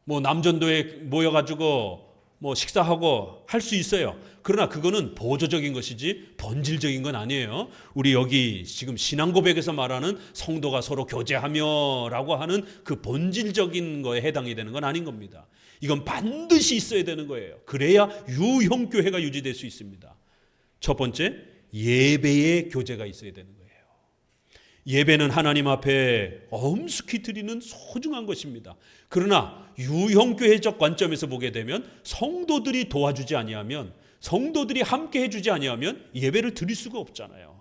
뭐 남전도에 모여가지고 뭐 식사하고 할 수 있어요. 그러나 그거는 보조적인 것이지 본질적인 건 아니에요. 우리 여기 지금 신앙 고백에서 말하는 성도가 서로 교제하며 라고 하는 그 본질적인 거에 해당이 되는 건 아닌 겁니다. 이건 반드시 있어야 되는 거예요. 그래야 유형교회가 유지될 수 있습니다. 첫 번째, 예배의 교제가 있어야 되는 거예요. 예배는 하나님 앞에 엄숙히 드리는 소중한 것입니다. 그러나 유형교회적 관점에서 보게 되면 성도들이 도와주지 아니하면, 성도들이 함께 해주지 아니하면 예배를 드릴 수가 없잖아요.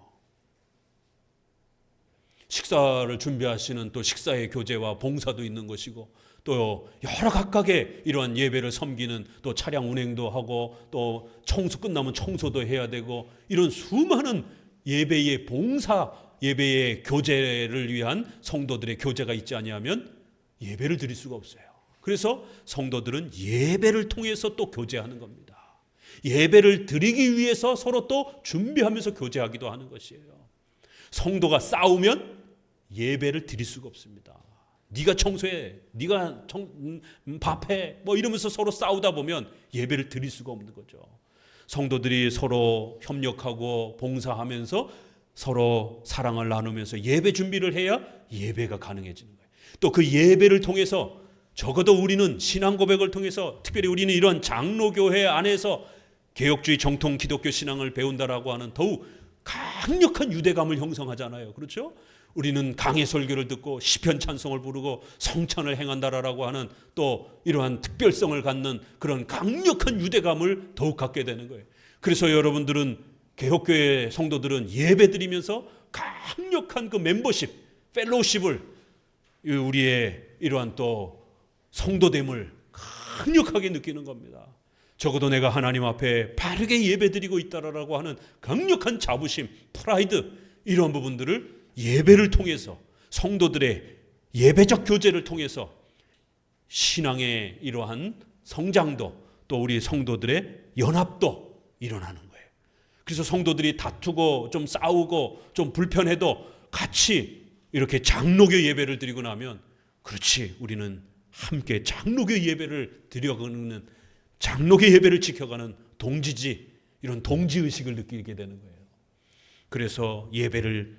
식사를 준비하시는 또 식사의 교제와 봉사도 있는 것이고, 또 여러 각각의 이러한 예배를 섬기는 또 차량 운행도 하고, 또 청소 끝나면 청소도 해야 되고, 이런 수많은 예배의 봉사, 예배의 교제를 위한 성도들의 교제가 있지 아니하면 예배를 드릴 수가 없어요. 그래서 성도들은 예배를 통해서 또 교제하는 겁니다. 예배를 드리기 위해서 서로 또 준비하면서 교제하기도 하는 것이에요. 성도가 싸우면 예배를 드릴 수가 없습니다. 네가 청소해, 네가 밥해, 뭐 이러면서 서로 싸우다 보면 예배를 드릴 수가 없는 거죠. 성도들이 서로 협력하고 봉사하면서 서로 사랑을 나누면서 예배 준비를 해야 예배가 가능해지는 거예요. 또 그 예배를 통해서 적어도 우리는 신앙 고백을 통해서, 특별히 우리는 이런 장로교회 안에서 개혁주의 정통 기독교 신앙을 배운다라고 하는 더욱 강력한 유대감을 형성하잖아요. 그렇죠? 우리는 강해 설교를 듣고 시편 찬송을 부르고 성찬을 행한다라고 하는 또 이러한 특별성을 갖는 그런 강력한 유대감을 더욱 갖게 되는 거예요. 그래서 여러분들은, 개혁교회 성도들은 예배드리면서 강력한 그 멤버십, 펠로우십을, 우리의 이러한 또 성도됨을 강력하게 느끼는 겁니다. 적어도 내가 하나님 앞에 바르게 예배드리고 있다라고 하는 강력한 자부심, 프라이드, 이런 부분들을 예배를 통해서, 성도들의 예배적 교제를 통해서 신앙의 이러한 성장도, 또 우리 성도들의 연합도 일어나는 거예요. 그래서 성도들이 다투고 좀 싸우고 좀 불편해도 같이 이렇게 장로교 예배를 드리고 나면, 그렇지, 우리는 함께 장로교 예배를 드려가는, 장로교 예배를 지켜가는 동지지, 이런 동지의식을 느끼게 되는 거예요. 그래서 예배를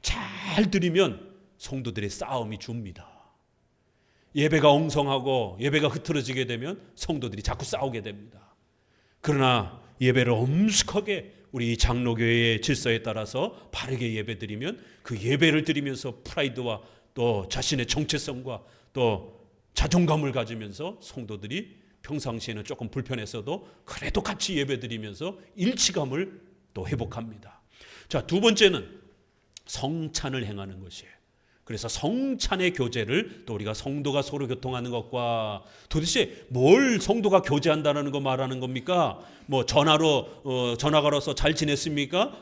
잘 드리면 성도들의 싸움이 줍니다. 예배가 엉성하고 예배가 흐트러지게 되면 성도들이 자꾸 싸우게 됩니다. 그러나 예배를 엄숙하게 우리 장로교회의 질서에 따라서 바르게 예배드리면, 그 예배를 드리면서 프라이드와 또 자신의 정체성과 또 자존감을 가지면서 성도들이 평상시에는 조금 불편했어도 그래도 같이 예배드리면서 일치감을 또 회복합니다. 자, 두 번째는 성찬을 행하는 것이에요. 그래서 성찬의 교제를 또 우리가 성도가 서로 교통하는 것과, 도대체 뭘 성도가 교제한다는 거 말하는 겁니까? 뭐 전화로 전화 걸어서 잘 지냈습니까?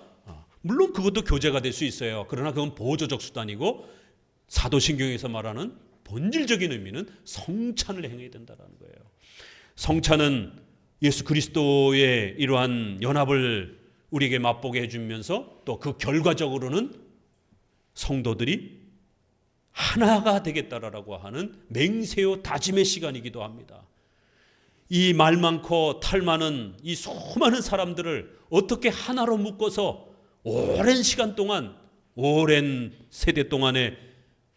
물론 그것도 교제가 될 수 있어요. 그러나 그건 보조적 수단이고, 사도신경에서 말하는 본질적인 의미는 성찬을 행해야 된다는 거예요. 성찬은 예수 그리스도의 이러한 연합을 우리에게 맛보게 해주면서, 또 그 결과적으로는 성도들이 하나가 되겠다라고 하는 맹세요 다짐의 시간이기도 합니다. 이 말 많고 탈 많은 이 수많은 사람들을 어떻게 하나로 묶어서 오랜 시간 동안, 오랜 세대 동안의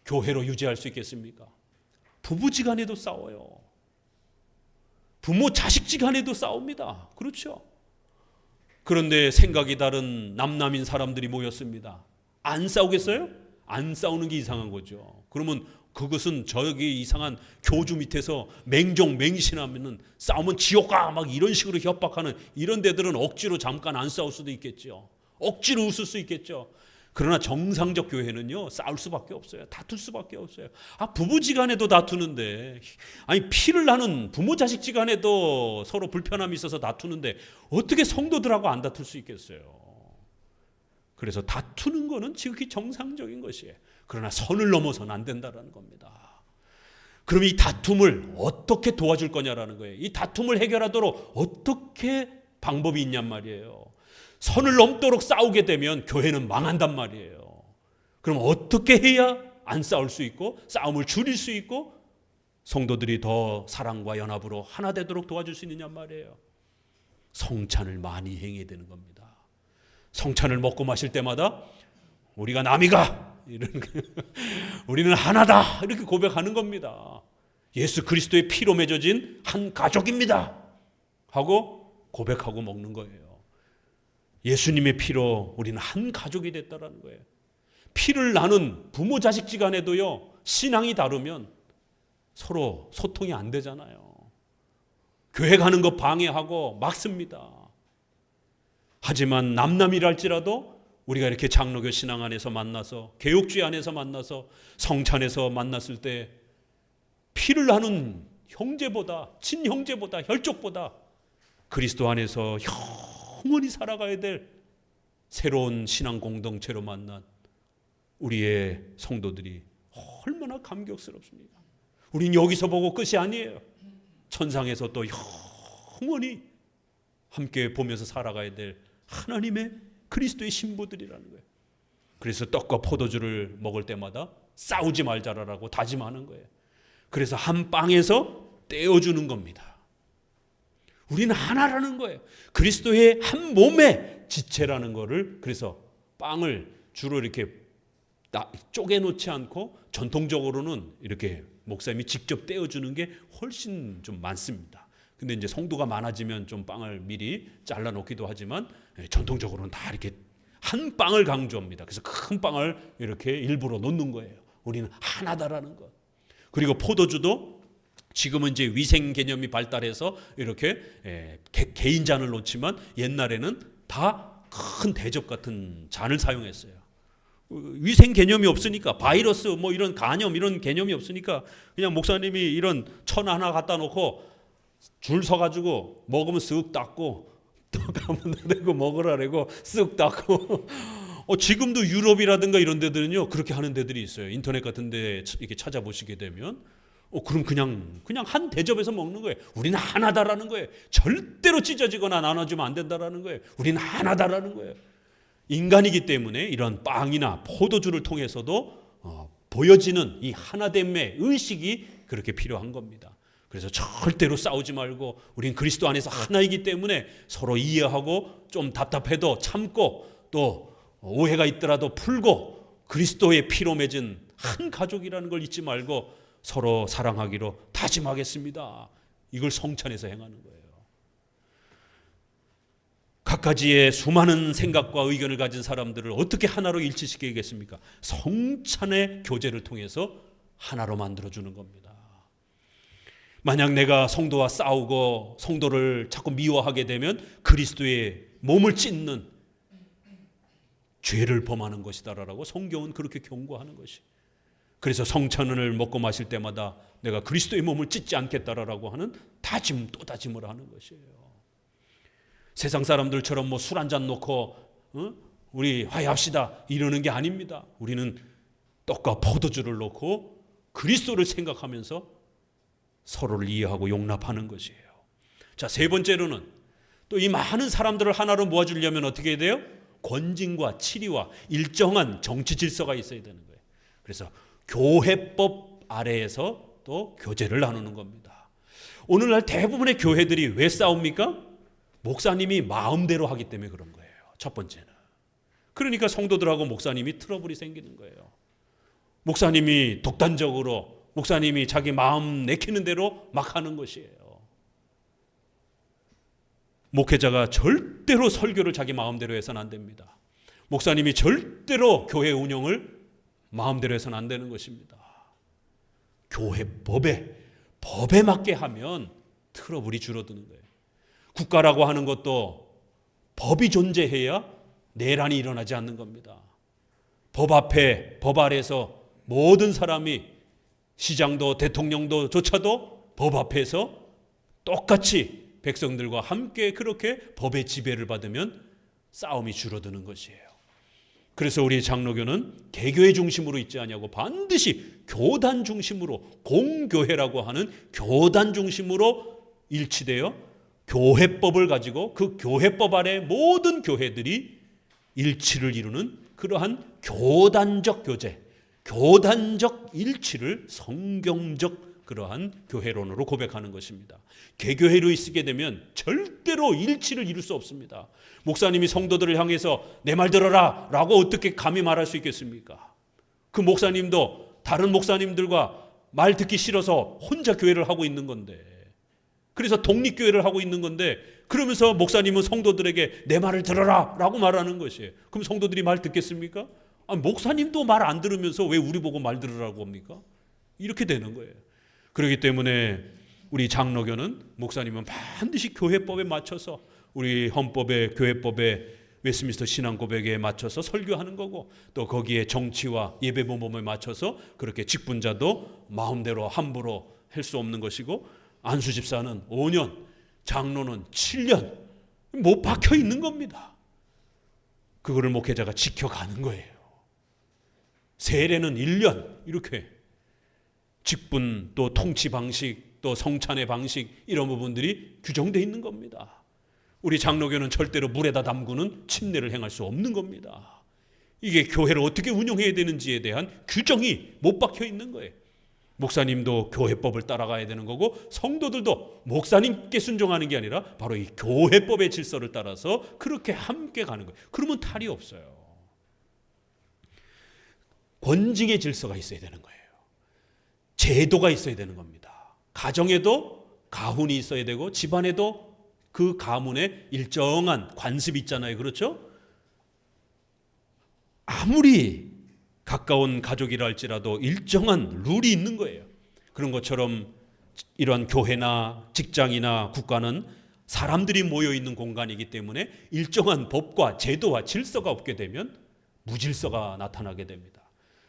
교회로 유지할 수 있겠습니까? 부부지간에도 싸워요. 부모 자식지간에도 싸웁니다. 그렇죠? 그런데 생각이 다른 남남인 사람들이 모였습니다. 안 싸우겠어요? 안 싸우는 게 이상한 거죠. 그러면 그것은 저기 이상한 교주 밑에서 맹종 맹신하면은 싸우면 지옥 가 막 이런 식으로 협박하는 이런 데들은 억지로 잠깐 안 싸울 수도 있겠죠. 억지로 웃을 수 있겠죠. 그러나 정상적 교회는요, 싸울 수밖에 없어요. 다툴 수밖에 없어요. 부부지간에도 다투는데, 아니 피를 나는 부모 자식지간에도 서로 불편함이 있어서 다투는데 어떻게 성도들하고 안 다툴 수 있겠어요? 그래서 다투는 거는 지극히 정상적인 것이에요. 그러나 선을 넘어서는 안 된다는 겁니다. 그럼 이 다툼을 어떻게 도와줄 거냐라는 거예요. 이 다툼을 해결하도록 어떻게 방법이 있냔 말이에요. 선을 넘도록 싸우게 되면 교회는 망한단 말이에요. 그럼 어떻게 해야 안 싸울 수 있고 싸움을 줄일 수 있고 성도들이 더 사랑과 연합으로 하나 되도록 도와줄 수 있느냐 말이에요. 성찬을 많이 행해야 되는 겁니다. 성찬을 먹고 마실 때마다 우리가 남이가 우리는 하나다 이렇게 고백하는 겁니다. 예수 그리스도의 피로 맺어진 한 가족입니다 하고 고백하고 먹는 거예요. 예수님의 피로 우리는 한 가족이 됐다라는 거예요. 피를 나눈 부모 자식지간에도요, 신앙이 다르면 서로 소통이 안 되잖아요. 교회 가는 거 방해하고 막습니다. 하지만 남남이랄지라도 우리가 이렇게 장로교 신앙 안에서 만나서 개혁주의 안에서 만나서 성찬에서 만났을 때 피를 나눈 형제보다 친형제보다 혈족보다 그리스도 안에서 영원히 살아가야 될 새로운 신앙 공동체로 만난 우리의 성도들이 얼마나 감격스럽습니까? 우린 여기서 보고 끝이 아니에요. 천상에서 또 영원히 함께 보면서 살아가야 될 하나님의 그리스도의 신부들이라는 거예요. 그래서 떡과 포도주를 먹을 때마다 싸우지 말자라고 다짐하는 거예요. 그래서 한 빵에서 떼어주는 겁니다. 우리는 하나라는 거예요. 그리스도의 한 몸의 지체라는 거를, 그래서 빵을 주로 이렇게 쪼개놓지 않고 전통적으로는 이렇게 목사님이 직접 떼어주는 게 훨씬 좀 많습니다. 근데 이제 성도가 많아지면 좀 빵을 미리 잘라놓기도 하지만 전통적으로는 다 이렇게 한 빵을 강조합니다. 그래서 큰 빵을 이렇게 일부러 놓는 거예요. 우리는 하나다라는 것. 그리고 포도주도 지금은 이제 위생 개념이 발달해서 이렇게 개인 잔을 놓지만 옛날에는 다 큰 대접 같은 잔을 사용했어요. 위생 개념이 없으니까, 바이러스 뭐 이런 간염 이런 개념이 없으니까 그냥 목사님이 이런 천 하나 갖다 놓고 줄 서가지고 먹으면 쓱 닦고 또 가면 되고 먹으라고 쓱 닦고 지금도 유럽이라든가 이런 데들은요 그렇게 하는 데들이 있어요. 인터넷 같은 데 이렇게 찾아보시게 되면 그럼 그냥 한 대접에서 먹는 거예요. 우리는 하나다라는 거예요. 절대로 찢어지거나 나눠지면 안 된다라는 거예요. 우리는 하나다라는 거예요. 인간이기 때문에 이런 빵이나 포도주를 통해서도 보여지는 이 하나됨의 의식이 그렇게 필요한 겁니다. 그래서 절대로 싸우지 말고 우린 그리스도 안에서 하나이기 때문에 서로 이해하고 좀 답답해도 참고 또 오해가 있더라도 풀고 그리스도의 피로 맺은 한 가족이라는 걸 잊지 말고 서로 사랑하기로 다짐하겠습니다. 이걸 성찬에서 행하는 거예요. 각가지의 수많은 생각과 의견을 가진 사람들을 어떻게 하나로 일치시키겠습니까? 성찬의 교제를 통해서 하나로 만들어주는 겁니다. 만약 내가 성도와 싸우고 성도를 자꾸 미워하게 되면 그리스도의 몸을 찢는 죄를 범하는 것이다라고 성경은 그렇게 경고하는 것이. 그래서 성찬을 먹고 마실 때마다 내가 그리스도의 몸을 찢지 않겠다라고 하는 다짐 또 다짐을 하는 것이에요. 세상 사람들처럼 뭐 술 한잔 놓고 우리 화해합시다 이러는 게 아닙니다. 우리는 떡과 포도주를 놓고 그리스도를 생각하면서 서로를 이해하고 용납하는 것이에요. 자, 세 번째로는 또 이 많은 사람들을 하나로 모아주려면 어떻게 해야 돼요? 권징과 치리와 일정한 정치 질서가 있어야 되는 거예요. 그래서 교회법 아래에서 또 교제를 나누는 겁니다. 오늘날 대부분의 교회들이 왜 싸웁니까? 목사님이 마음대로 하기 때문에 그런 거예요. 첫 번째는. 그러니까 성도들하고 목사님이 트러블이 생기는 거예요. 목사님이 독단적으로, 목사님이 자기 마음 내키는 대로 막 하는 것이에요. 목회자가 절대로 설교를 자기 마음대로 해서는 안 됩니다. 목사님이 절대로 교회 운영을 마음대로 해서는 안 되는 것입니다. 교회 법에 맞게 하면 트러블이 줄어드는 거예요. 국가라고 하는 것도 법이 존재해야 내란이 일어나지 않는 겁니다. 법 앞에, 법 아래서 모든 사람이 시장도 대통령도 조차도 법 앞에서 똑같이 백성들과 함께 그렇게 법의 지배를 받으면 싸움이 줄어드는 것이에요. 그래서 우리 장로교는 개교회 중심으로 있지 않냐고 반드시 교단 중심으로, 공교회라고 하는 교단 중심으로 일치되어 교회법을 가지고 그 교회법 아래 모든 교회들이 일치를 이루는 그러한 교단적 교제, 교단적 일치를 성경적 그러한 교회론으로 고백하는 것입니다. 개교회로 있게 되면 절대로 일치를 이룰 수 없습니다. 목사님이 성도들을 향해서 내 말 들어라 라고 어떻게 감히 말할 수 있겠습니까? 그 목사님도 다른 목사님들과 말 듣기 싫어서 혼자 교회를 하고 있는 건데, 그래서 독립교회를 하고 있는 건데, 그러면서 목사님은 성도들에게 내 말을 들어라 라고 말하는 것이에요. 그럼 성도들이 말 듣겠습니까? 목사님도 말 안 들으면서 왜 우리 보고 말 들으라고 합니까? 이렇게 되는 거예요. 그렇기 때문에 우리 장로교는 목사님은 반드시 교회법에 맞춰서, 우리 헌법에, 교회법에, 웨스트민스터 신앙고백에 맞춰서 설교하는 거고, 또 거기에 정치와 예배본범에 맞춰서 그렇게 직분자도 마음대로 함부로 할 수 없는 것이고, 안수집사는 5년, 장로는 7년 못 박혀 있는 겁니다. 그거를 목회자가 지켜가는 거예요. 세례는 1년, 이렇게 직분, 또 통치 방식, 또 성찬의 방식, 이런 부분들이 규정되어 있는 겁니다. 우리 장로교는 절대로 물에다 담그는 침례를 행할 수 없는 겁니다. 이게 교회를 어떻게 운영해야 되는지에 대한 규정이 못 박혀 있는 거예요. 목사님도 교회법을 따라가야 되는 거고, 성도들도 목사님께 순종하는 게 아니라 바로 이 교회법의 질서를 따라서 그렇게 함께 가는 거예요. 그러면 탈이 없어요. 권징의 질서가 있어야 되는 거예요. 제도가 있어야 되는 겁니다. 가정에도 가훈이 있어야 되고, 집안에도 그 가문에 일정한 관습이 있잖아요. 그렇죠? 아무리 가까운 가족이라 할지라도 일정한 룰이 있는 거예요. 그런 것처럼 이러한 교회나 직장이나 국가는 사람들이 모여 있는 공간이기 때문에 일정한 법과 제도와 질서가 없게 되면 무질서가 나타나게 됩니다.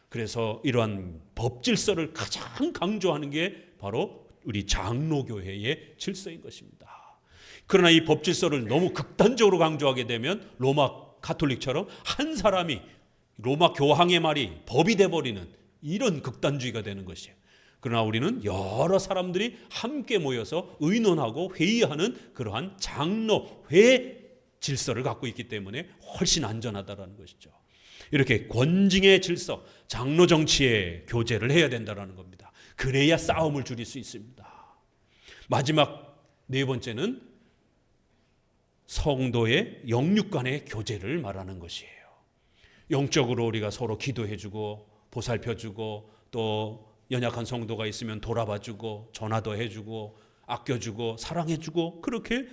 그래서 이러한 법 질서를 가장 강조하는 게 바로 우리 장로교회의 질서인 것입니다. 그러나 이 법 질서를 너무 극단적으로 강조하게 되면 로마 가톨릭처럼 한 사람이, 로마 교황의 말이 법이 돼버리는 이런 극단주의가 되는 것이에요. 그러나 우리는 여러 사람들이 함께 모여서 의논하고 회의하는 그러한 장로회 질서를 갖고 있기 때문에 훨씬 안전하다는 것이죠. 이렇게 권징의 질서, 장로 정치의 교제를 해야 된다는 겁니다. 그래야 싸움을 줄일 수 있습니다. 마지막 네 번째는 성도의 영육 간의 교제를 말하는 것이에요. 영적으로 우리가 서로 기도해주고 보살펴주고, 또 연약한 성도가 있으면 돌아봐주고 전화도 해주고 아껴주고 사랑해주고, 그렇게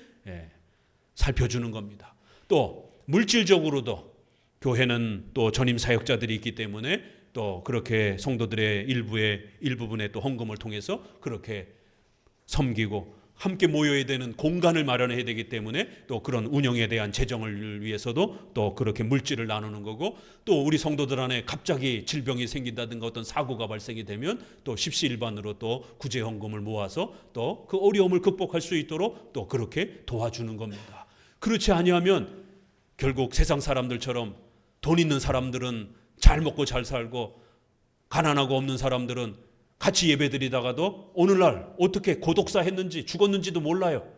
살펴주는 겁니다. 또 물질적으로도 교회는 또 전임 사역자들이 있기 때문에 또 그렇게 성도들의 일부분의 또 헌금을 통해서 그렇게 섬기고, 함께 모여야 되는 공간을 마련해야 되기 때문에 또 그런 운영에 대한 재정을 위해서도 또 그렇게 물질을 나누는 거고, 또 우리 성도들 안에 갑자기 질병이 생긴다든가 어떤 사고가 발생이 되면 또 십시일반으로 또 구제 헌금을 모아서 또 그 어려움을 극복할 수 있도록 또 그렇게 도와주는 겁니다. 그렇지 아니하면 결국 세상 사람들처럼 돈 있는 사람들은 잘 먹고 잘 살고, 가난하고 없는 사람들은 같이 예배드리다가도 오늘날 어떻게 고독사 했는지 죽었는지도 몰라요.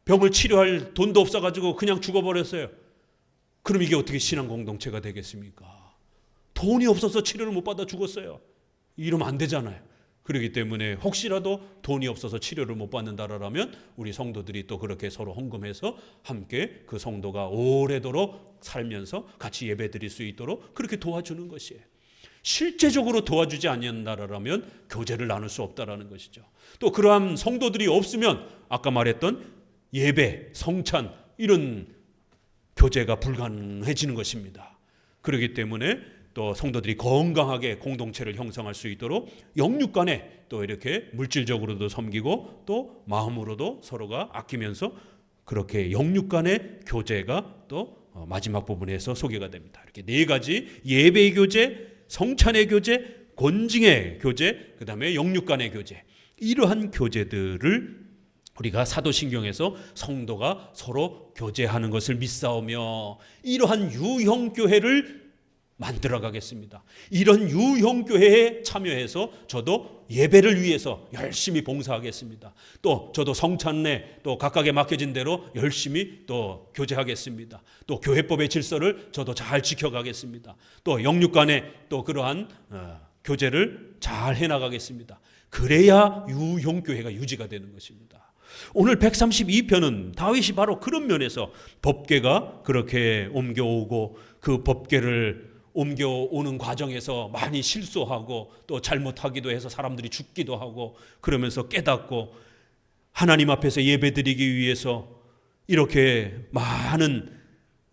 병을 치료할 돈도 없어가지고 그냥 죽어버렸어요. 그럼 이게 어떻게 신앙 공동체가 되겠습니까? 돈이 없어서 치료를 못 받아 죽었어요. 이러면 안 되잖아요. 그렇기 때문에 혹시라도 돈이 없어서 치료를 못 받는다라면 우리 성도들이 또 그렇게 서로 헌금해서 함께 그 성도가 오래도록 살면서 같이 예배드릴 수 있도록 그렇게 도와주는 것이에요. 실제적으로 도와주지 않는다라면 교제를 나눌 수 없다라는 것이죠. 또 그러한 성도들이 없으면 아까 말했던 예배, 성찬, 이런 교제가 불가능해지는 것입니다. 그렇기 때문에 또 성도들이 건강하게 공동체를 형성할 수 있도록 영육 간에 또 이렇게 물질적으로도 섬기고 또 마음으로도 서로가 아끼면서 그렇게 영육 간의 교제가 또 마지막 부분에서 소개가 됩니다. 이렇게 네 가지: 예배의 교제, 성찬의 교제, 권징의 교제, 그 다음에 영육 간의 교제, 이러한 교제들을 우리가 사도신경에서 성도가 서로 교제하는 것을 믿사오며 이러한 유형교회를 만들어 가겠습니다. 이런 유형교회에 참여해서 저도 예배를 위해서 열심히 봉사하겠습니다. 또 저도 성찬례 또 각각에 맡겨진 대로 열심히 또 교제하겠습니다. 또 교회법의 질서를 저도 잘 지켜가겠습니다. 또 영육간에 또 그러한 교제를 잘 해나가겠습니다. 그래야 유형교회가 유지가 되는 것입니다. 오늘 132편은 다윗이 바로 그런 면에서 법궤가 그렇게 옮겨오고 그 법궤를 옮겨오는 과정에서 많이 실수하고 또 잘못하기도 해서 사람들이 죽기도 하고 그러면서 깨닫고 하나님 앞에서 예배드리기 위해서 이렇게 많은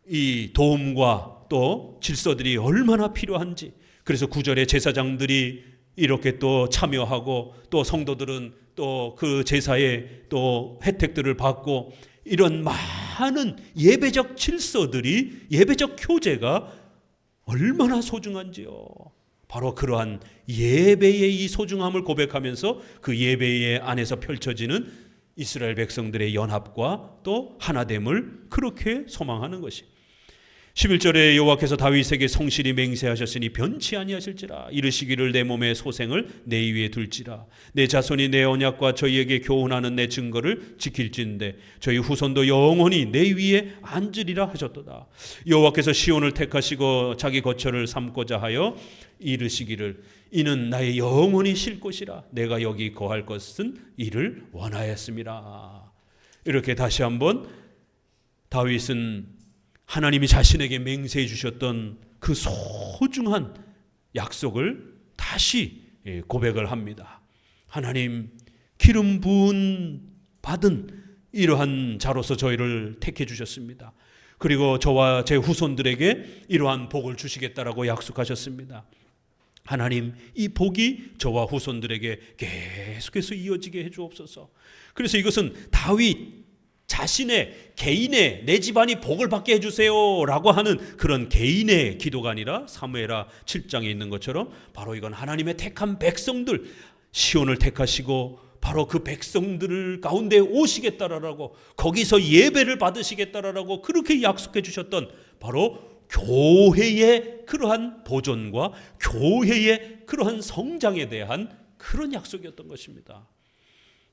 이 도움과 또 질서들이 얼마나 필요한지, 그래서 9절에 제사장들이 이렇게 또 참여하고 또 성도들은 또 그 제사의 또 혜택들을 받고 이런 많은 예배적 질서들이, 예배적 교제가 얼마나 소중한지요. 바로 그러한 예배의 이 소중함을 고백하면서 그 예배의 안에서 펼쳐지는 이스라엘 백성들의 연합과 또 하나됨을 그렇게 소망하는 것이. 11절에 여호와께서 다윗에게 성실히 맹세하셨으니 변치 아니하실지라. 이르시기를 내 몸의 소생을 내 위에 둘지라. 내 자손이 내 언약과 저희에게 교훈하는 내 증거를 지킬진대 저희 후손도 영원히 내 위에 앉으리라 하셨도다. 여호와께서 시온을 택하시고 자기 거처를 삼고자 하여 이르시기를 이는 나의 영원히 쉴 곳이라. 내가 여기 거할 것은 이를 원하였음이라. 이렇게 다시 한번 다윗은 하나님이 자신에게 맹세해 주셨던 그 소중한 약속을 다시 고백을 합니다. 하나님, 기름 부은 받은 이러한 자로서 저희를 택해 주셨습니다. 그리고 저와 제 후손들에게 이러한 복을 주시겠다라고 약속하셨습니다. 하나님, 이 복이 저와 후손들에게 계속해서 이어지게 해 주옵소서. 그래서 이것은 다윗 자신의 개인의 내 집안이 복을 받게 해주세요 라고 하는 그런 개인의 기도가 아니라 사무엘하 7장에 있는 것처럼 바로 이건 하나님의 택한 백성들, 시온을 택하시고 바로 그 백성들 가운데 오시겠다라고, 거기서 예배를 받으시겠다라고 그렇게 약속해 주셨던 바로 교회의 그러한 보존과 교회의 그러한 성장에 대한 그런 약속이었던 것입니다.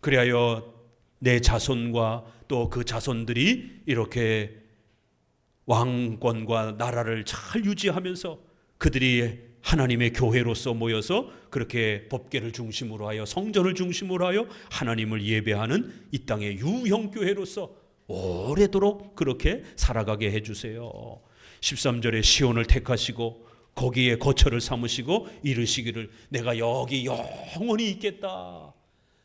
그리하여 내 자손과 또 그 자손들이 이렇게 왕권과 나라를 잘 유지하면서 그들이 하나님의 교회로서 모여서 그렇게 법궤를 중심으로 하여 성전을 중심으로 하여 하나님을 예배하는 이 땅의 유형교회로서 오래도록 그렇게 살아가게 해주세요. 13절에 시온을 택하시고 거기에 거처를 삼으시고 이르시기를 내가 여기 영원히 있겠다.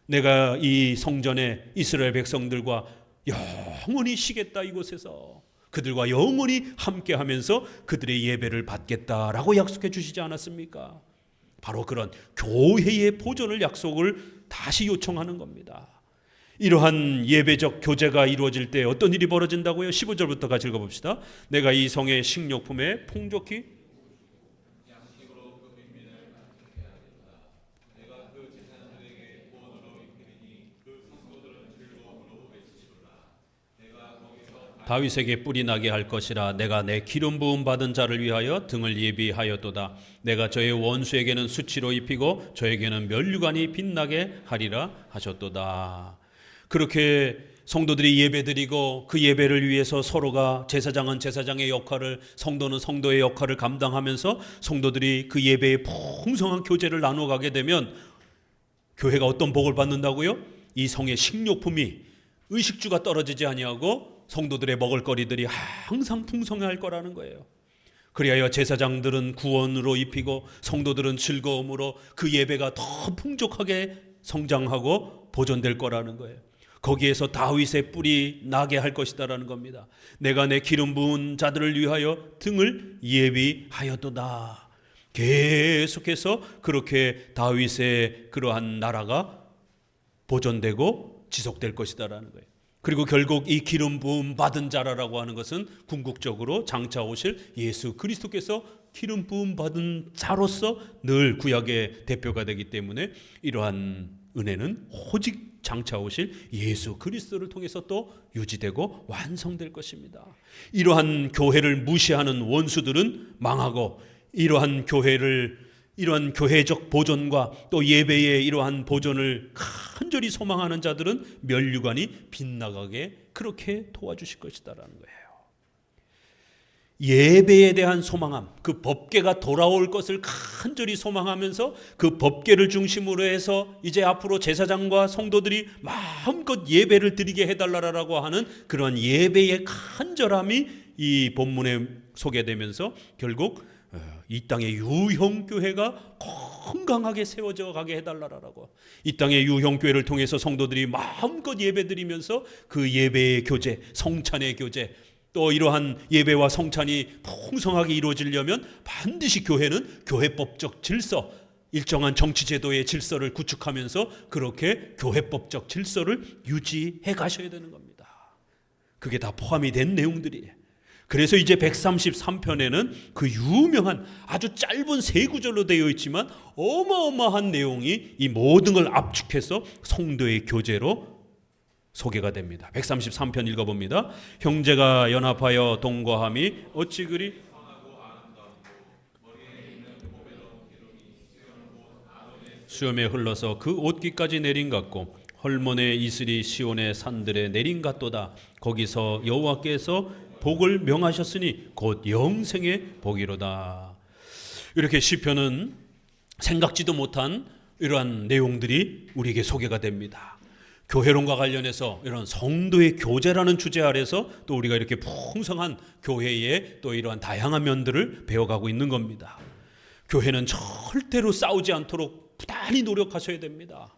내가 이 성전에 이스라엘 백성들과 영원히 쉬겠다. 이곳에서 그들과 영원히 함께하면서 그들의 예배를 받겠다라고 약속해 주시지 않았습니까? 바로 그런 교회의 보존을 약속을 다시 요청하는 겁니다. 이러한 예배적 교제가 이루어질 때 어떤 일이 벌어진다고요? 15절부터 같이 읽어봅시다. 내가 이 성의 식료품에 풍족히 다윗에게 뿔이 나게 할 것이라. 내가 내 기름 부음 받은 자를 위하여 등을 예비하였도다. 내가 저의 원수에게는 수치로 입히고 저에게는 면류관이 빛나게 하리라 하셨도다. 그렇게 성도들이 예배드리고 그 예배를 위해서 서로가 제사장은 제사장의 역할을, 성도는 성도의 역할을 감당하면서 성도들이 그 예배의 풍성한 교제를 나눠가게 되면 교회가 어떤 복을 받는다고요? 이 성의 식료품이, 의식주가 떨어지지 아니하고 성도들의 먹을거리들이 항상 풍성할 거라는 거예요. 그리하여 제사장들은 구원으로 입히고 성도들은 즐거움으로 그 예배가 더 풍족하게 성장하고 보존될 거라는 거예요. 거기에서 다윗의 뿔이 나게 할 것이다라는 겁니다. 내가 내 기름 부은 자들을 위하여 등을 예비하였도다. 계속해서 그렇게 다윗의 그러한 나라가 보존되고 지속될 것이다라는 거예요. 그리고 결국 이 기름 부음 받은 자라라고 하는 것은 궁극적으로 장차 오실 예수 그리스도께서 기름 부음 받은 자로서 늘 구약의 대표가 되기 때문에 이러한 은혜는 오직 장차 오실 예수 그리스도를 통해서 또 유지되고 완성될 것입니다. 이러한 교회를 무시하는 원수들은 망하고 이러한 교회적 보존과 또 예배의 이러한 보존을 간절히 소망하는 자들은 면류관이 빗나가게 그렇게 도와주실 것이다라는 거예요. 예배에 대한 소망함, 그 법궤가 돌아올 것을 간절히 소망하면서 그 법궤를 중심으로 해서 이제 앞으로 제사장과 성도들이 마음껏 예배를 드리게 해달라고 하는 그런 예배의 간절함이 이 본문에 소개되면서 결국 이 땅의 유형교회가 건강하게 세워져 가게 해달라고, 이 땅의 유형교회를 통해서 성도들이 마음껏 예배드리면서 그 예배의 교제, 성찬의 교제, 또 이러한 예배와 성찬이 풍성하게 이루어지려면 반드시 교회는 교회법적 질서, 일정한 정치제도의 질서를 구축하면서 그렇게 교회법적 질서를 유지해 가셔야 되는 겁니다. 그게 다 포함이 된 내용들이에요. 그래서 이제 133편에는 그 유명한 아주 짧은 세 구절로 되어 있지만 어마어마한 내용이 이 모든 걸 압축해서 성도의 교제로 소개가 됩니다. 133편 읽어봅니다. 형제가 연합하여 동거함이 어찌 그리 수염에 흘러서 그 옷깃까지 내린 같고 헐몬의 이슬이 시온의 산들에 내린 같도다. 거기서 여호와께서 복을 명하셨으니 곧 영생의 복이로다. 이렇게 시편은 생각지도 못한 이러한 내용들이 우리에게 소개가 됩니다. 교회론과 관련해서 이런 성도의 교제라는 주제 아래서 또 우리가 이렇게 풍성한 교회의 또 이러한 다양한 면들을 배워가고 있는 겁니다. 교회는 절대로 싸우지 않도록 부단히 노력하셔야 됩니다.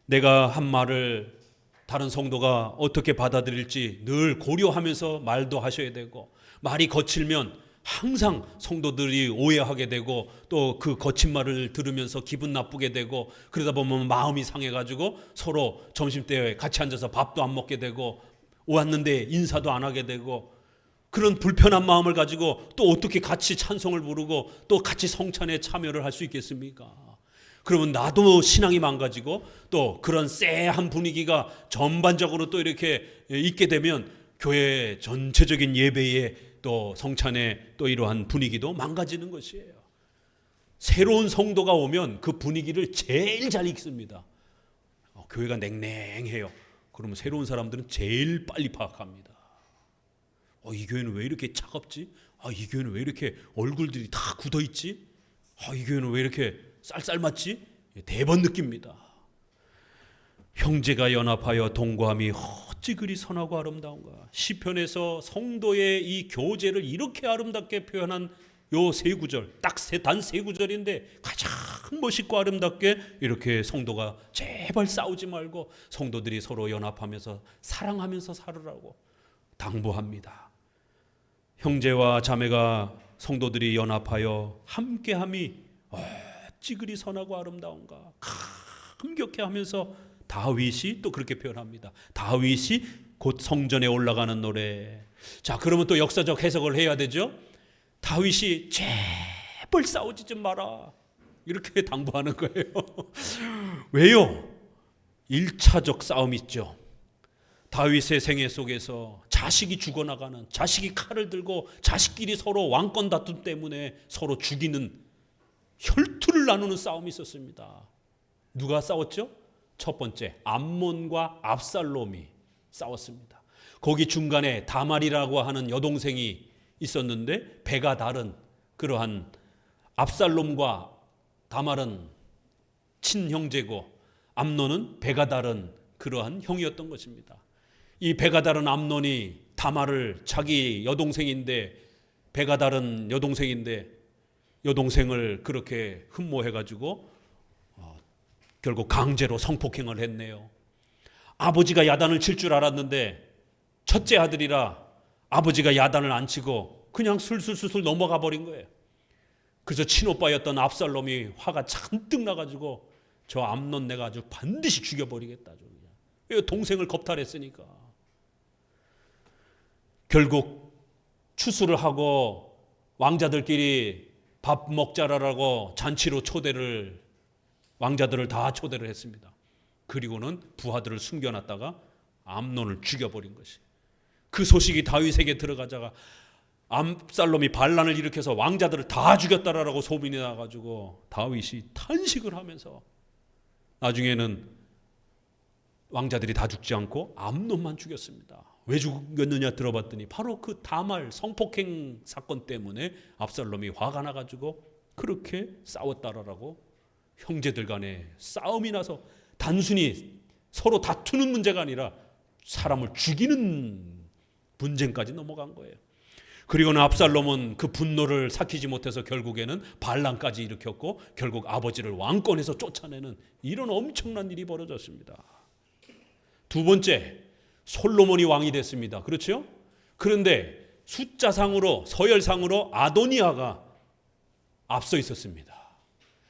내가 한 말을 다른 성도가 어떻게 받아들일지 늘 고려하면서 말도 하셔야 되고, 말이 거칠면 항상 성도들이 오해하게 되고 또 그 거친 말을 들으면서 기분 나쁘게 되고, 그러다 보면 마음이 상해가지고 서로 점심때 같이 앉아서 밥도 안 먹게 되고 왔는데 인사도 안 하게 되고, 그런 불편한 마음을 가지고 또 어떻게 같이 찬송을 부르고 또 같이 성찬에 참여를 할 수 있겠습니까? 그러면 나도 신앙이 망가지고 또 그런 쎄한 분위기가 전반적으로 또 이렇게 있게 되면 교회 전체적인 예배에 또 성찬에 또 이러한 분위기도 망가지는 것이에요. 새로운 성도가 오면 그 분위기를 제일 잘 읽습니다. 교회가 냉랭해요. 그러면 새로운 사람들은 제일 빨리 파악합니다. 이 교회는 왜 이렇게 차갑지? 이 교회는 왜 이렇게 얼굴들이 다 굳어있지? 이 교회는 왜 이렇게 쌀쌀맞지? 대번 느낍니다. 형제가 연합하여 동거함이 어찌 그리 선하고 아름다운가. 시편에서 성도의 이 교제를 이렇게 아름답게 표현한 요 세 구절, 딱 단 세 구절인데 가장 멋있고 아름답게 이렇게 성도가 제발 싸우지 말고 성도들이 서로 연합하면서 사랑하면서 살으라고 당부합니다. 형제와 자매가 성도들이 연합하여 함께함이 어찌 그리 선하고 아름다운가. 감격해 하면서 다윗이 또 그렇게 표현합니다. 다윗이 곧 성전에 올라가는 노래. 자, 그러면 또 역사적 해석을 해야 되죠. 다윗이 제발 싸우지 좀 마라 이렇게 당부하는 거예요. 왜요? 1차적 싸움 있죠. 다윗의 생애 속에서 자식이 죽어나가는, 자식이 칼을 들고 자식끼리 서로 왕권 다툼 때문에 서로 죽이는, 혈투를 나누는 싸움이 있었습니다. 누가 싸웠죠? 첫 번째 암몬과 압살롬이 싸웠습니다. 거기 중간에 다말이라고 하는 여동생이 있었는데 배가 다른 그러한, 압살롬과 다말은 친형제고 암논은 배가 다른 그러한 형이었던 것입니다. 이 배가 다른 암논이 다말을, 자기 여동생인데 배가 다른 여동생인데 여동생을 그렇게 흠모해가지고 결국 강제로 성폭행을 했네요. 아버지가 야단을 칠 줄 알았는데 첫째 아들이라 아버지가 야단을 안 치고 그냥 술술술술 넘어가 버린 거예요. 그래서 친오빠였던 압살롬이 화가 잔뜩 나가지고 저 암논 내가 아주 반드시 죽여버리겠다. 동생을 겁탈했으니까. 결국 추수를 하고 왕자들끼리 밥 먹자라고 잔치로 왕자들을 다 초대를 했습니다. 그리고는 부하들을 숨겨놨다가 암논을 죽여버린 것이. 그 소식이 다윗에게 들어가자가 압살롬이 반란을 일으켜서 왕자들을 다 죽였다라고 소문이 나가지고 다윗이 탄식을 하면서 나중에는 왕자들이 다 죽지 않고 암논만 죽였습니다. 왜 죽였느냐 들어봤더니 바로 그 다말 성폭행 사건 때문에 압살롬이 화가 나가지고 그렇게 싸웠다라고 형제들 간에 싸움이 나서 단순히 서로 다투는 문제가 아니라 사람을 죽이는 분쟁까지 넘어간 거예요. 그리고는 압살롬은 그 분노를 삭히지 못해서 결국에는 반란까지 일으켰고 결국 아버지를 왕권에서 쫓아내는 이런 엄청난 일이 벌어졌습니다. 두 번째, 솔로몬이 왕이 됐습니다. 그렇죠? 그런데 숫자상으로 서열상으로 아도니아가 앞서 있었습니다.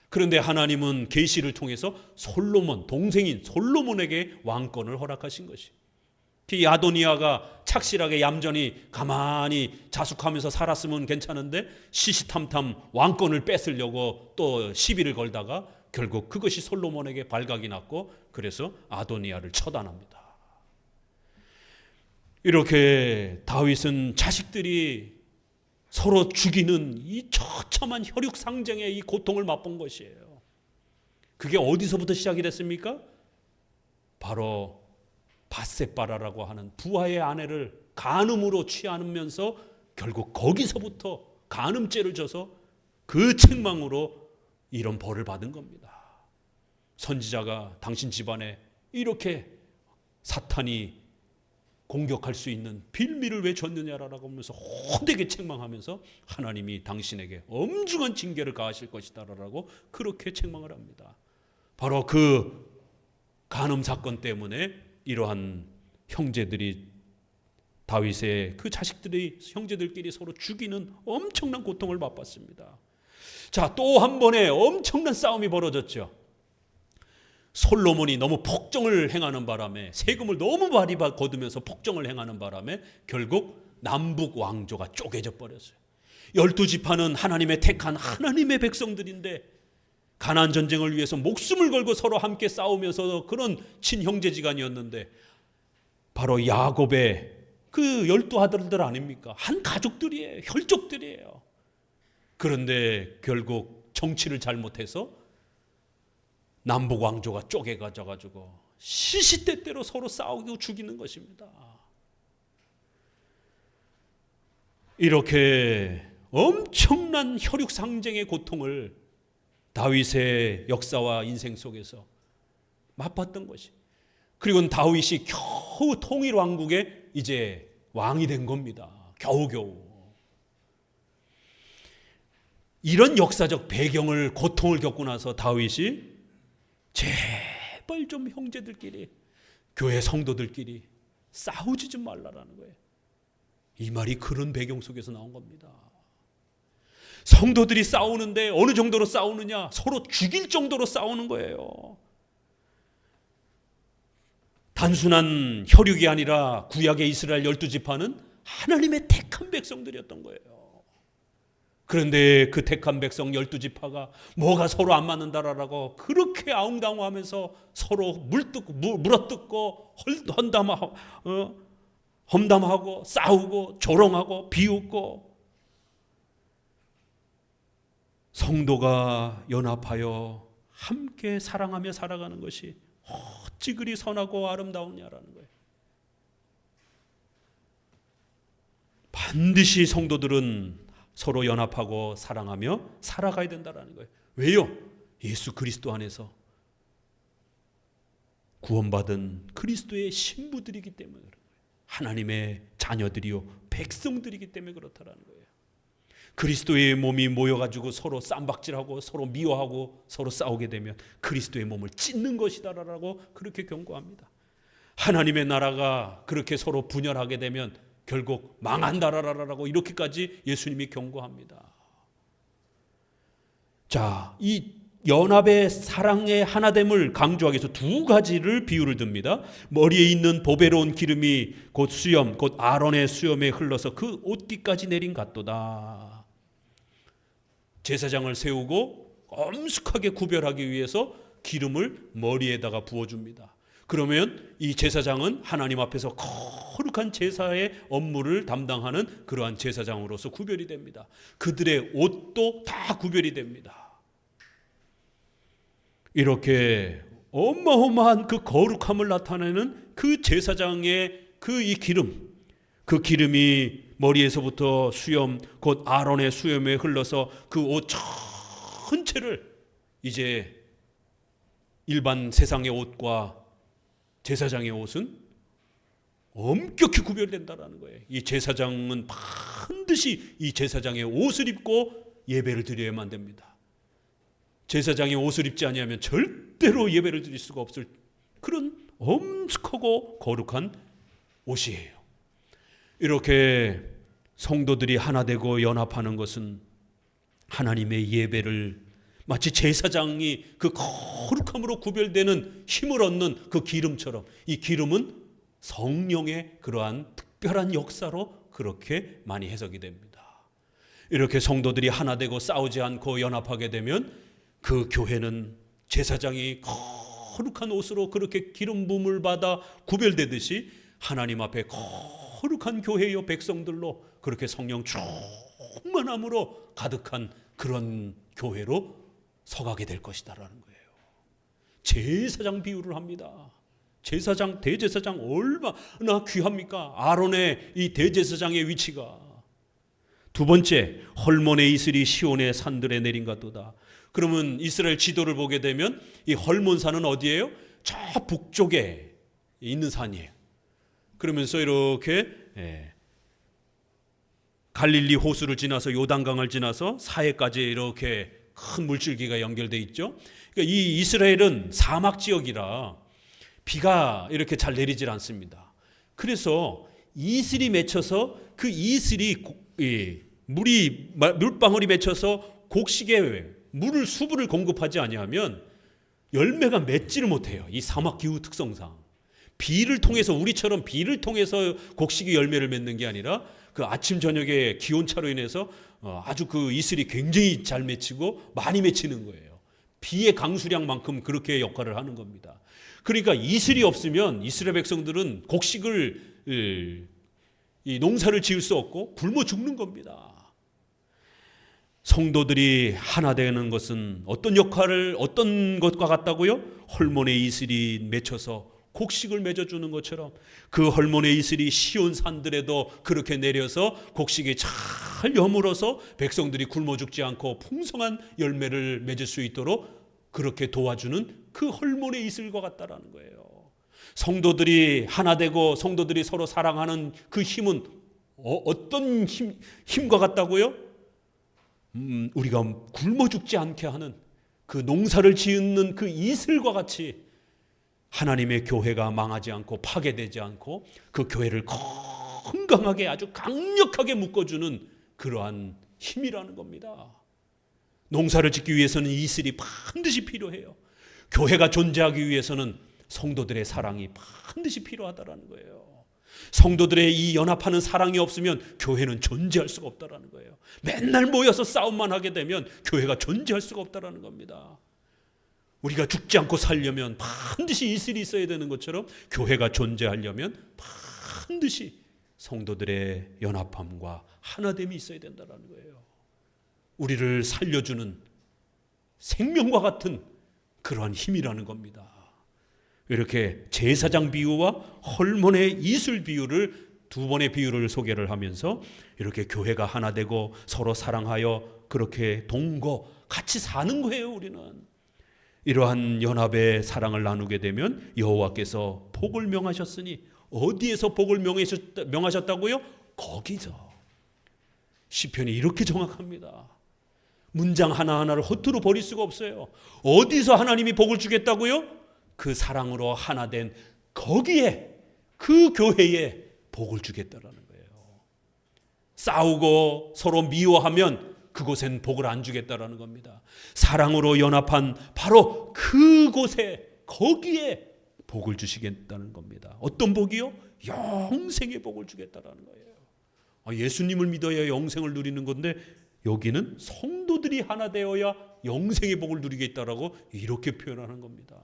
그런데 하나님은 계시를 통해서 솔로몬, 동생인 솔로몬에게 왕권을 허락하신 것이. 이 아도니아가 착실하게 얌전히 가만히 자숙하면서 살았으면 괜찮은데 시시탐탐 왕권을 뺏으려고 또 시비를 걸다가 결국 그것이 솔로몬에게 발각이 났고 그래서 아도니아를 처단합니다. 이렇게 다윗은 자식들이 서로 죽이는 이 처참한 혈육 상정의 이 고통을 맛본 것이에요. 그게 어디서부터 시작이 됐습니까? 바로 밧세바라라고 하는 부하의 아내를 간음으로 취하면서 결국 거기서부터 간음죄를 져서 그 책망으로 이런 벌을 받은 겁니다. 선지자가 당신 집안에 이렇게 사탄이 공격할 수 있는 빌미를 왜 줬느냐라고 하면서 호되게 책망하면서 하나님이 당신에게 엄중한 징계를 가하실 것이다라고 그렇게 책망을 합니다. 바로 그 간음 사건 때문에 이러한 형제들이 다윗의 그 자식들이 형제들끼리 서로 죽이는 엄청난 고통을 맛봤습니다. 자, 또 한 번의 엄청난 싸움이 벌어졌죠. 솔로몬이 너무 폭정을 행하는 바람에 세금을 너무 많이 거두면서 폭정을 행하는 바람에 결국 남북 왕조가 쪼개져 버렸어요. 12지파는 하나님의 택한 하나님의 백성들인데 가나안 전쟁을 위해서 목숨을 걸고 서로 함께 싸우면서 그런 친형제지간이었는데 바로 야곱의 그 12아들들 아닙니까? 한 가족들이에요. 혈족들이에요. 그런데 결국 정치를 잘못해서 남북 왕조가 쪼개가져가지고 시시때때로 서로 싸우고 죽이는 것입니다. 이렇게 엄청난 혈육 상쟁의 고통을 다윗의 역사와 인생 속에서 맛봤던 것이. 그리고 다윗이 겨우 통일 왕국의 이제 왕이 된 겁니다. 겨우겨우. 이런 역사적 배경을 고통을 겪고 나서 다윗이 제발 좀 형제들끼리 교회 성도들끼리 싸우지 좀 말라라는 거예요. 이 말이 그런 배경 속에서 나온 겁니다. 성도들이 싸우는데 어느 정도로 싸우느냐? 서로 죽일 정도로 싸우는 거예요. 단순한 혈육이 아니라 구약의 이스라엘 12지파는 하나님의 택한 백성들이었던 거예요. 그런데 그 택한 백성 12지파가 뭐가 서로 안 맞는다라고 그렇게 아웅다웅하면서 서로 물어뜯고 험담하고 싸우고 조롱하고 비웃고 성도가 연합하여 함께 사랑하며 살아가는 것이 어찌 그리 선하고 아름다우냐라는 거예요. 반드시 성도들은 서로 연합하고 사랑하며 살아가야 된다는 거예요. 왜요? 예수 그리스도 안에서 구원받은 그리스도의 신부들이기 때문에 그런 거예요. 하나님의 자녀들이요 백성들이기 때문에 그렇다라는 거예요. 그리스도의 몸이 모여가지고 서로 쌈박질하고 서로 미워하고 서로 싸우게 되면 그리스도의 몸을 찢는 것이다라고 그렇게 경고합니다. 하나님의 나라가 그렇게 서로 분열하게 되면 결국 망한다라고 이렇게까지 예수님이 경고합니다. 자, 이 연합의 사랑의 하나됨을 강조하기 위해서 두 가지를 비유를 듭니다. 머리에 있는 보배로운 기름이 곧 수염, 곧 아론의 수염에 흘러서 그 옷깃까지 내린 같도다. 제사장을 세우고 엄숙하게 구별하기 위해서 기름을 머리에다가 부어줍니다. 그러면 이 제사장은 하나님 앞에서 거룩한 제사의 업무를 담당하는 그러한 제사장으로서 구별이 됩니다. 그들의 옷도 다 구별이 됩니다. 이렇게 어마어마한 그 거룩함을 나타내는 그 제사장의 이 기름, 그 기름이 머리에서부터 수염, 곧 아론의 수염에 흘러서 그 옷 전체를 이제 일반 세상의 옷과 제사장의 옷은 엄격히 구별된다라는 거예요. 이 제사장은 반드시 이 제사장의 옷을 입고 예배를 드려야만 됩니다. 제사장의 옷을 입지 아니하면 절대로 예배를 드릴 수가 없을 그런 엄숙하고 거룩한 옷이에요. 이렇게 성도들이 하나 되고 연합하는 것은 하나님의 예배를 마치 제사장이 그 거룩함으로 구별되는 힘을 얻는 그 기름처럼, 이 기름은 성령의 그러한 특별한 역사로 그렇게 많이 해석이 됩니다. 이렇게 성도들이 하나 되고 싸우지 않고 연합하게 되면 그 교회는 제사장이 거룩한 옷으로 그렇게 기름 부음을 받아 구별되듯이 하나님 앞에 거룩한 교회의 백성들로 그렇게 성령 충만함으로 가득한 그런 교회로 서가게 될 것이다라는 거예요. 제사장 비유를 합니다. 제사장, 대제사장 얼마나 귀합니까? 아론의 이 대제사장의 위치가. 두 번째, 헐몬의 이슬이 시온의 산들에 내린가도다. 그러면 이스라엘 지도를 보게 되면 이 헐몬산은 어디예요? 저 북쪽에 있는 산이에요. 그러면서 이렇게 갈릴리 호수를 지나서 요단강을 지나서 사해까지 이렇게 큰 물줄기가 연결되어 있죠. 그러니까 이 이스라엘은 사막 지역이라 비가 이렇게 잘 내리질 않습니다. 그래서 이슬이 맺혀서 그 이슬이 물방울이 맺혀서 곡식에 물을 수분을 공급하지 아니하면 열매가 맺지를 못해요. 이 사막 기후 특성상 비를 통해서, 우리처럼 비를 통해서 곡식이 열매를 맺는 게 아니라 그 아침 저녁에 기온차로 인해서 아주 그 이슬이 굉장히 잘 맺히고 많이 맺히는 거예요. 비의 강수량만큼 그렇게 역할을 하는 겁니다. 그러니까 이슬이 없으면 이스라엘 백성들은 곡식을 이 농사를 지을 수 없고 굶어 죽는 겁니다. 성도들이 하나 되는 것은 어떤 역할을, 어떤 것과 같다고요? 헐몬의 이슬이 맺혀서 곡식을 맺어주는 것처럼 그 헐몬의 이슬이 시온 산들에도 그렇게 내려서 곡식이 잘 여물어서 백성들이 굶어 죽지 않고 풍성한 열매를 맺을 수 있도록 그렇게 도와주는 그 헐몬의 이슬과 같다라는 거예요. 성도들이 하나 되고 성도들이 서로 사랑하는 그 힘은 어떤 힘과 같다고요? 우리가 굶어 죽지 않게 하는 그 농사를 지은 그 이슬과 같이 하나님의 교회가 망하지 않고 파괴되지 않고 그 교회를 건강하게 아주 강력하게 묶어주는 그러한 힘이라는 겁니다. 농사를 짓기 위해서는 이슬이 반드시 필요해요. 교회가 존재하기 위해서는 성도들의 사랑이 반드시 필요하다라는 거예요. 성도들의 이 연합하는 사랑이 없으면 교회는 존재할 수가 없다라는 거예요. 맨날 모여서 싸움만 하게 되면 교회가 존재할 수가 없다라는 겁니다. 우리가 죽지 않고 살려면 반드시 이슬이 있어야 되는 것처럼 교회가 존재하려면 반드시 성도들의 연합함과 하나됨이 있어야 된다는 거예요. 우리를 살려주는 생명과 같은 그러한 힘이라는 겁니다. 이렇게 제사장 비유와 헐몬의 이슬 비유를 두 번의 비유를 소개를 하면서 이렇게 교회가 하나 되고 서로 사랑하여 그렇게 동거 같이 사는 거예요. 우리는 이러한 연합의 사랑을 나누게 되면 여호와께서 복을 명하셨으니, 어디에서 복을 명하셨다고요? 거기서. 시편이 이렇게 정확합니다. 문장 하나하나를 허투루 버릴 수가 없어요. 어디서 하나님이 복을 주겠다고요? 그 사랑으로 하나 된 거기에, 그 교회에 복을 주겠다라는 거예요. 싸우고 서로 미워하면 그곳엔 복을 안 주겠다라는 겁니다. 사랑으로 연합한 바로 그곳에, 거기에 복을 주시겠다는 겁니다. 어떤 복이요? 영생의 복을 주겠다라는 거예요. 예수님을 믿어야 영생을 누리는 건데 여기는 성도들이 하나 되어야 영생의 복을 누리겠다라고 이렇게 표현하는 겁니다.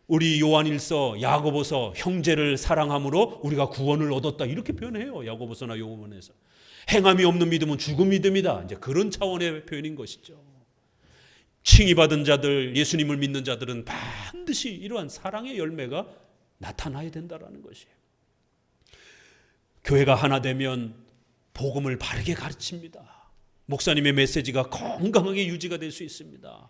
우리 요한일서, 야고보서 형제를 사랑함으로 우리가 구원을 얻었다 이렇게 표현해요. 야고보서나 요한에서. 행함이 없는 믿음은 죽은 믿음이다. 이제 그런 차원의 표현인 것이죠. 칭의받은 자들, 예수님을 믿는 자들은 반드시 이러한 사랑의 열매가 나타나야 된다라는 것이에요. 교회가 하나 되면 복음을 바르게 가르칩니다. 목사님의 메시지가 건강하게 유지가 될 수 있습니다.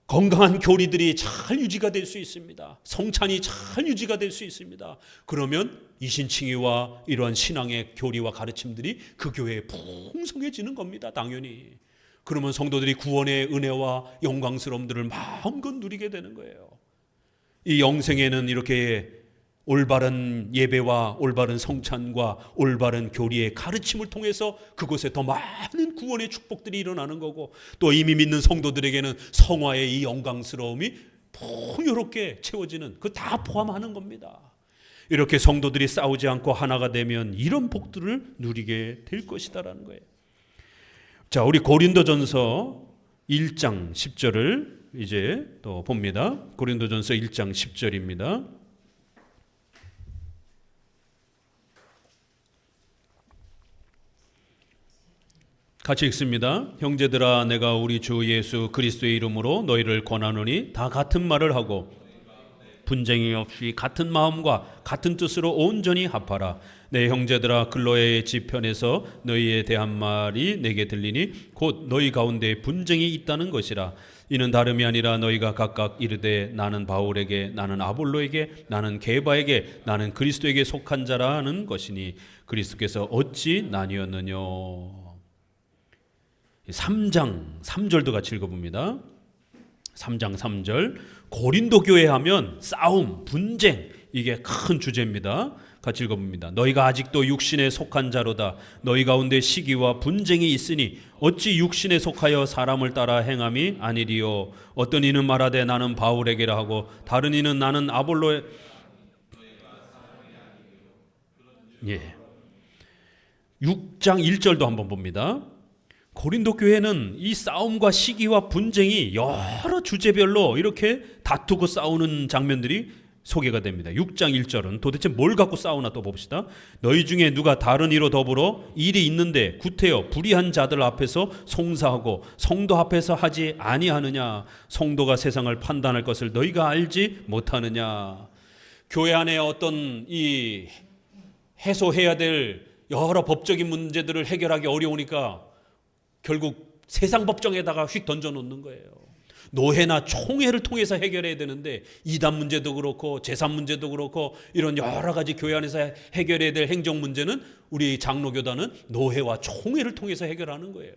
건강한 교리들이 잘 유지가 될 수 있습니다. 성찬이 잘 유지가 될 수 있습니다. 그러면 이신칭의와 이러한 신앙의 교리와 가르침들이 그 교회에 풍성해지는 겁니다. 당연히. 그러면 성도들이 구원의 은혜와 영광스러움들을 마음껏 누리게 되는 거예요. 이 영생에는 이렇게 올바른 예배와 올바른 성찬과 올바른 교리의 가르침을 통해서 그곳에 더 많은 구원의 축복들이 일어나는 거고, 또 이미 믿는 성도들에게는 성화의 이 영광스러움이 풍요롭게 채워지는, 그 다 포함하는 겁니다. 이렇게 성도들이 싸우지 않고 하나가 되면 이런 복들을 누리게 될 것이다라는 거예요. 자, 우리 고린도전서 1장 10절을 이제 또 봅니다. 고린도전서 1장 10절입니다. 같이 읽습니다. 형제들아, 내가 우리 주 예수 그리스도의 이름으로 너희를 권하노니 다 같은 말을 하고 분쟁이 없이 같은 마음과 같은 뜻으로 온전히 합하라. 내 형제들아, 글로의 지편에서 너희에 대한 말이 내게 들리니 곧 너희 가운데 분쟁이 있다는 것이라. 이는 다름이 아니라 너희가 각각 이르되 나는 바울에게, 나는 아볼로에게, 나는 게바에게, 나는 그리스도에게 속한 자라는 것이니 그리스도께서 어찌 나뉘었느냐. 3장 3절도 같이 읽어봅니다. 3장 3절. 고린도 교회 하면 싸움, 분쟁, 이게 큰 주제입니다. 같이 읽어봅니다. 너희가 아직도 육신에 속한 자로다. 너희 가운데 시기와 분쟁이 있으니 어찌 육신에 속하여 사람을 따라 행함이 아니리요. 어떤 이는 말하되 나는 바울에게라 하고 다른 이는 나는 아볼로에. 예. 6장 1절도 한번 봅니다. 고린도 교회는 이 싸움과 시기와 분쟁이 여러 주제별로 이렇게 다투고 싸우는 장면들이 소개가 됩니다. 6장 1절은 도대체 뭘 갖고 싸우나 또 봅시다. 너희 중에 누가 다른 이로 더불어 일이 있는데 구태여 불의한 자들 앞에서 송사하고 성도 앞에서 하지 아니하느냐. 성도가 세상을 판단할 것을 너희가 알지 못하느냐. 교회 안에 어떤 이 해소해야 될 여러 법적인 문제들을 해결하기 어려우니까 결국 세상 법정에다가 휙 던져놓는 거예요. 노회나 총회를 통해서 해결해야 되는데 이단 문제도 그렇고 재산 문제도 그렇고 이런 여러 가지 교회 안에서 해결해야 될 행정 문제는 우리 장로교단은 노회와 총회를 통해서 해결하는 거예요.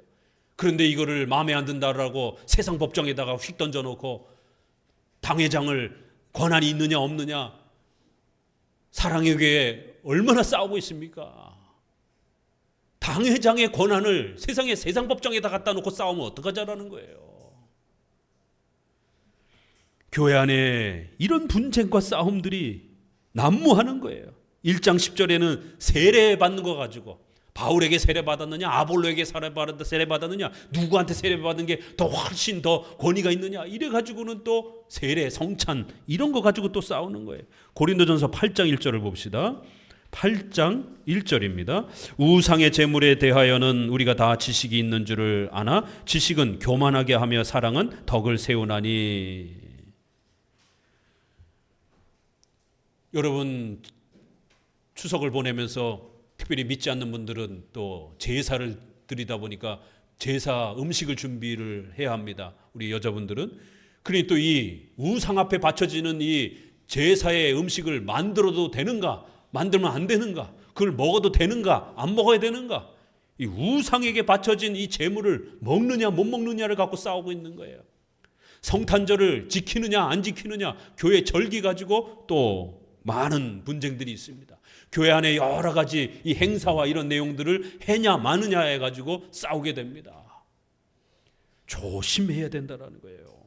그런데 이거를 마음에 안 든다라고 세상 법정에다가 휙 던져놓고 당회장을 권한이 있느냐 없느냐, 사랑의 교회에 얼마나 싸우고 있습니까? 당회장의 권한을 세상의 세상 법정에다 갖다 놓고 싸우면 어떡하자라는 거예요. 교회 안에 이런 분쟁과 싸움들이 난무하는 거예요. 1장 10절에는 세례받는 거 가지고 바울에게 세례받았느냐, 아볼로에게 세례받았느냐, 누구한테 세례받은 게 더 훨씬 더 권위가 있느냐, 이래 가지고는 또 세례, 성찬 이런 거 가지고 또 싸우는 거예요. 고린도전서 8장 1절을 봅시다. 8장 1절입니다. 우상의 제물에 대하여는 우리가 다 지식이 있는 줄을 아나 지식은 교만하게 하며 사랑은 덕을 세우나니. 여러분, 추석을 보내면서 특별히 믿지 않는 분들은 또 제사를 드리다 보니까 제사 음식을 준비를 해야 합니다. 우리 여자분들은. 그러니 또 이 우상 앞에 바쳐지는 이 제사의 음식을 만들어도 되는가, 만들면 안 되는가, 그걸 먹어도 되는가, 안 먹어야 되는가, 이 우상에게 바쳐진 이 제물을 먹느냐 못 먹느냐를 갖고 싸우고 있는 거예요. 성탄절을 지키느냐 안 지키느냐, 교회 절기 가지고 또 많은 분쟁들이 있습니다. 교회 안에 여러 가지 이 행사와 이런 내용들을 해냐 마느냐 해가지고 싸우게 됩니다. 조심해야 된다는 거예요.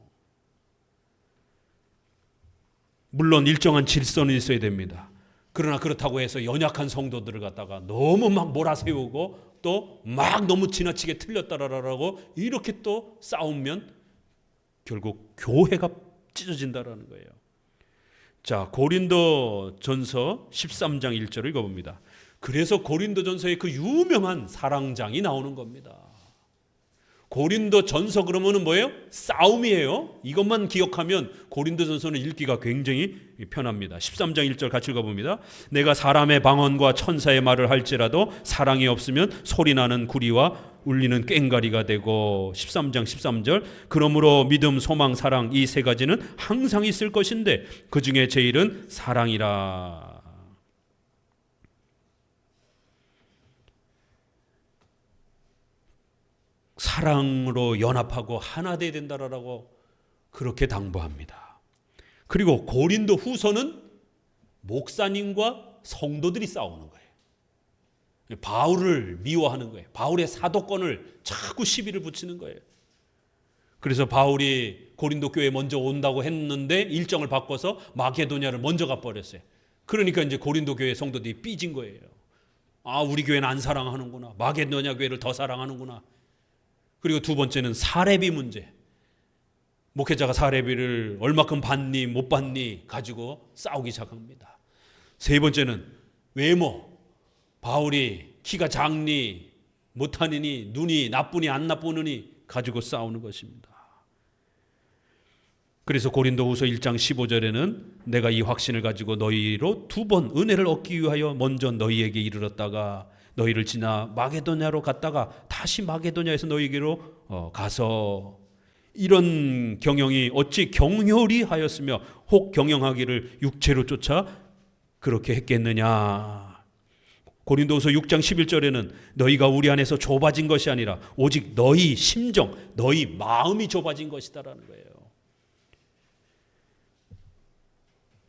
물론 일정한 질서는 있어야 됩니다. 그러나 그렇다고 해서 연약한 성도들을 갖다가 너무 막 몰아세우고 또 막 너무 지나치게 틀렸다라고 이렇게 또 싸우면 결국 교회가 찢어진다라는 거예요. 자, 고린도전서 13장 1절을 읽어봅니다. 그래서 고린도전서의 그 유명한 사랑장이 나오는 겁니다. 고린도전서 그러면은 뭐예요? 싸움이에요. 이것만 기억하면 고린도전서는 읽기가 굉장히 편합니다. 13장 1절 같이 읽어봅니다. 내가 사람의 방언과 천사의 말을 할지라도 사랑이 없으면 소리나는 구리와 울리는 꽹과리가 되고, 13장 13절 그러므로 믿음, 소망, 사랑 이 세 가지는 항상 있을 것인데 그 중에 제일은 사랑이라. 사랑으로 연합하고 하나 되어야 된다라고 그렇게 당부합니다. 그리고 고린도 후서는 목사님과 성도들이 싸우는 거예요. 바울을 미워하는 거예요. 바울의 사도권을 자꾸 시비를 붙이는 거예요. 그래서 바울이 고린도 교회에 먼저 온다고 했는데 일정을 바꿔서 마게도냐를 먼저 가버렸어요. 그러니까 이제 고린도 교회 성도들이 삐진 거예요. 아, 우리 교회는 안 사랑하는구나. 마게도냐 교회를 더 사랑하는구나. 그리고 두 번째는 사례비 문제. 목회자가 사례비를 얼마큼 받니 못 받니 가지고 싸우기 시작합니다. 세 번째는 외모. 바울이 키가 작니 못하니 눈이 나쁘니 안 나쁘니 가지고 싸우는 것입니다. 그래서 고린도후서 1장 15절에는 내가 이 확신을 가지고 너희로 두 번 은혜를 얻기 위하여 먼저 너희에게 이르렀다가 너희를 지나 마게도냐로 갔다가 다시 마게도냐에서 너희에게로 가서, 이런 경영이 어찌 경홀히 하였으며 혹 경영하기를 육체로 쫓아 그렇게 했겠느냐. 고린도후서 6장 11절에는 너희가 우리 안에서 좁아진 것이 아니라 오직 너희 심정, 너희 마음이 좁아진 것이다라는 거예요.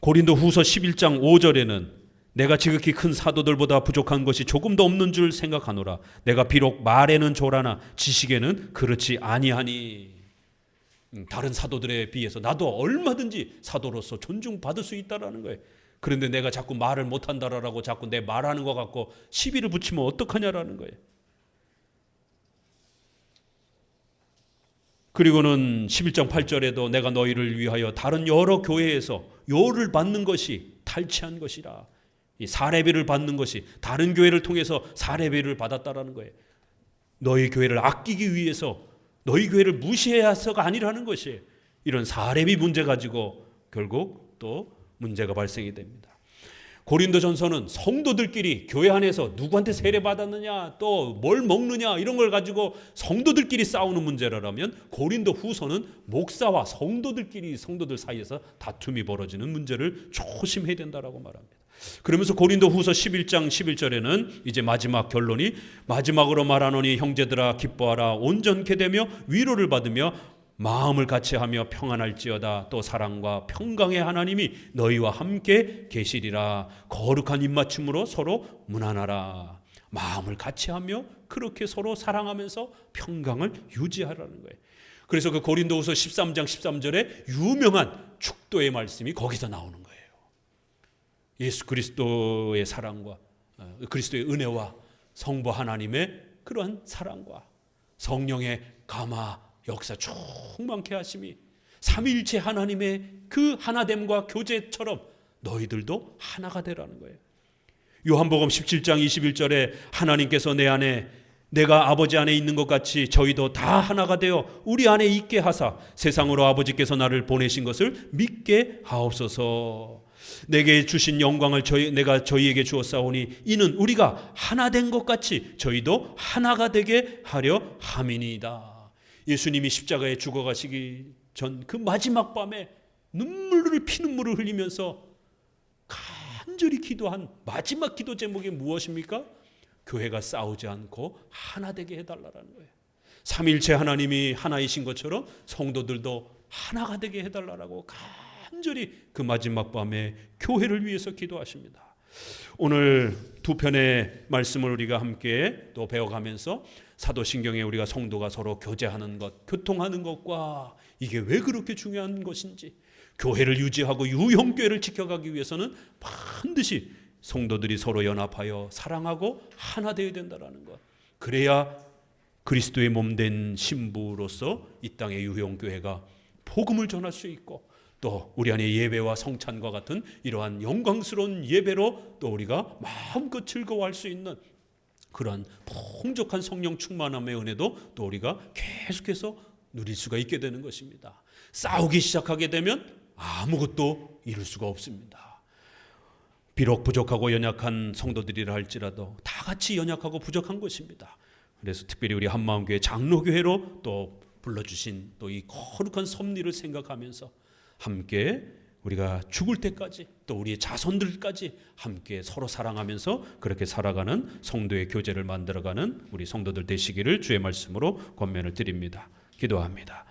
고린도후서 11장 5절에는 내가 지극히 큰 사도들보다 부족한 것이 조금도 없는 줄 생각하노라. 내가 비록 말에는 조라나 지식에는 그렇지 아니하니. 다른 사도들에 비해서 나도 얼마든지 사도로서 존중받을 수 있다라는 거예요. 그런데 내가 자꾸 말을 못한다라고 자꾸 내 말하는 것 같고 시비를 붙이면 어떡하냐라는 거예요. 그리고는 11장 8절에도 내가 너희를 위하여 다른 여러 교회에서 요를 받는 것이 탈취한 것이라. 이 사례비를 받는 것이 다른 교회를 통해서 사례비를 받았다라는 거예요. 너희 교회를 아끼기 위해서, 너희 교회를 무시해서가 아니라는 것이에요. 이런 사례비 문제 가지고 결국 또 문제가 발생이 됩니다. 고린도전서는 성도들끼리 교회 안에서 누구한테 세례 받았느냐, 또 뭘 먹느냐 이런 걸 가지고 성도들끼리 싸우는 문제라면, 고린도후서는 목사와 성도들끼리, 성도들 사이에서 다툼이 벌어지는 문제를 조심해야 된다라고 말합니다. 그러면서 고린도후서 11장 11절에는 이제 마지막 결론이, 마지막으로 말하노니 형제들아 기뻐하라, 온전케 되며 위로를 받으며 마음을 같이하며 평안할지어다. 또 사랑과 평강의 하나님이 너희와 함께 계시리라. 거룩한 입맞춤으로 서로 문안하라. 마음을 같이하며 그렇게 서로 사랑하면서 평강을 유지하라는 거예요. 그래서 그 고린도후서 13장 13절에 유명한 축도의 말씀이 거기서 나오는 거예요. 예수 그리스도의 사랑과 그리스도의 은혜와 성부 하나님의 그러한 사랑과 성령의 감화 역사 충만케 하심이 삼위일체 하나님의 그 하나됨과 교제처럼 너희들도 하나가 되라는 거예요. 요한복음 17장 21절에 하나님께서 내 안에, 내가 아버지 안에 있는 것 같이 저희도 다 하나가 되어 우리 안에 있게 하사 세상으로 아버지께서 나를 보내신 것을 믿게 하옵소서. 내게 주신 영광을 내가 저희에게 주었사오니 이는 우리가 하나 된 것 같이 저희도 하나가 되게 하려 함이니이다. 예수님이 십자가에 죽어가시기 전 그 마지막 밤에 피눈물을 흘리면서 간절히 기도한 마지막 기도 제목이 무엇입니까? 교회가 싸우지 않고 하나 되게 해달라는 거예요. 삼위일체 하나님이 하나이신 것처럼 성도들도 하나가 되게 해달라고 간절히 그 마지막 밤에 교회를 위해서 기도하십니다. 오늘 두 편의 말씀을 우리가 함께 또 배워가면서 사도신경에 우리가 성도가 서로 교제하는 것, 교통하는 것과 이게 왜 그렇게 중요한 것인지, 교회를 유지하고 유형교회를 지켜가기 위해서는 반드시 성도들이 서로 연합하여 사랑하고 하나 되어야 된다는 것. 그래야 그리스도의 몸된 신부로서 이 땅의 유형교회가 복음을 전할 수 있고 또 우리 안에 예배와 성찬과 같은 이러한 영광스러운 예배로 또 우리가 마음껏 즐거워할 수 있는 그러한 풍족한 성령 충만함의 은혜도 또 우리가 계속해서 누릴 수가 있게 되는 것입니다. 싸우기 시작하게 되면 아무것도 이룰 수가 없습니다. 비록 부족하고 연약한 성도들이라 할지라도 다 같이 연약하고 부족한 것입니다. 그래서 특별히 우리 한마음교회 장로교회로 또 불러주신 또 이 거룩한 섭리를 생각하면서 함께 우리가 죽을 때까지 또 우리의 자손들까지 함께 서로 사랑하면서 그렇게 살아가는 성도의 교제를 만들어가는 우리 성도들 되시기를 주의 말씀으로 권면을 드립니다. 기도합니다.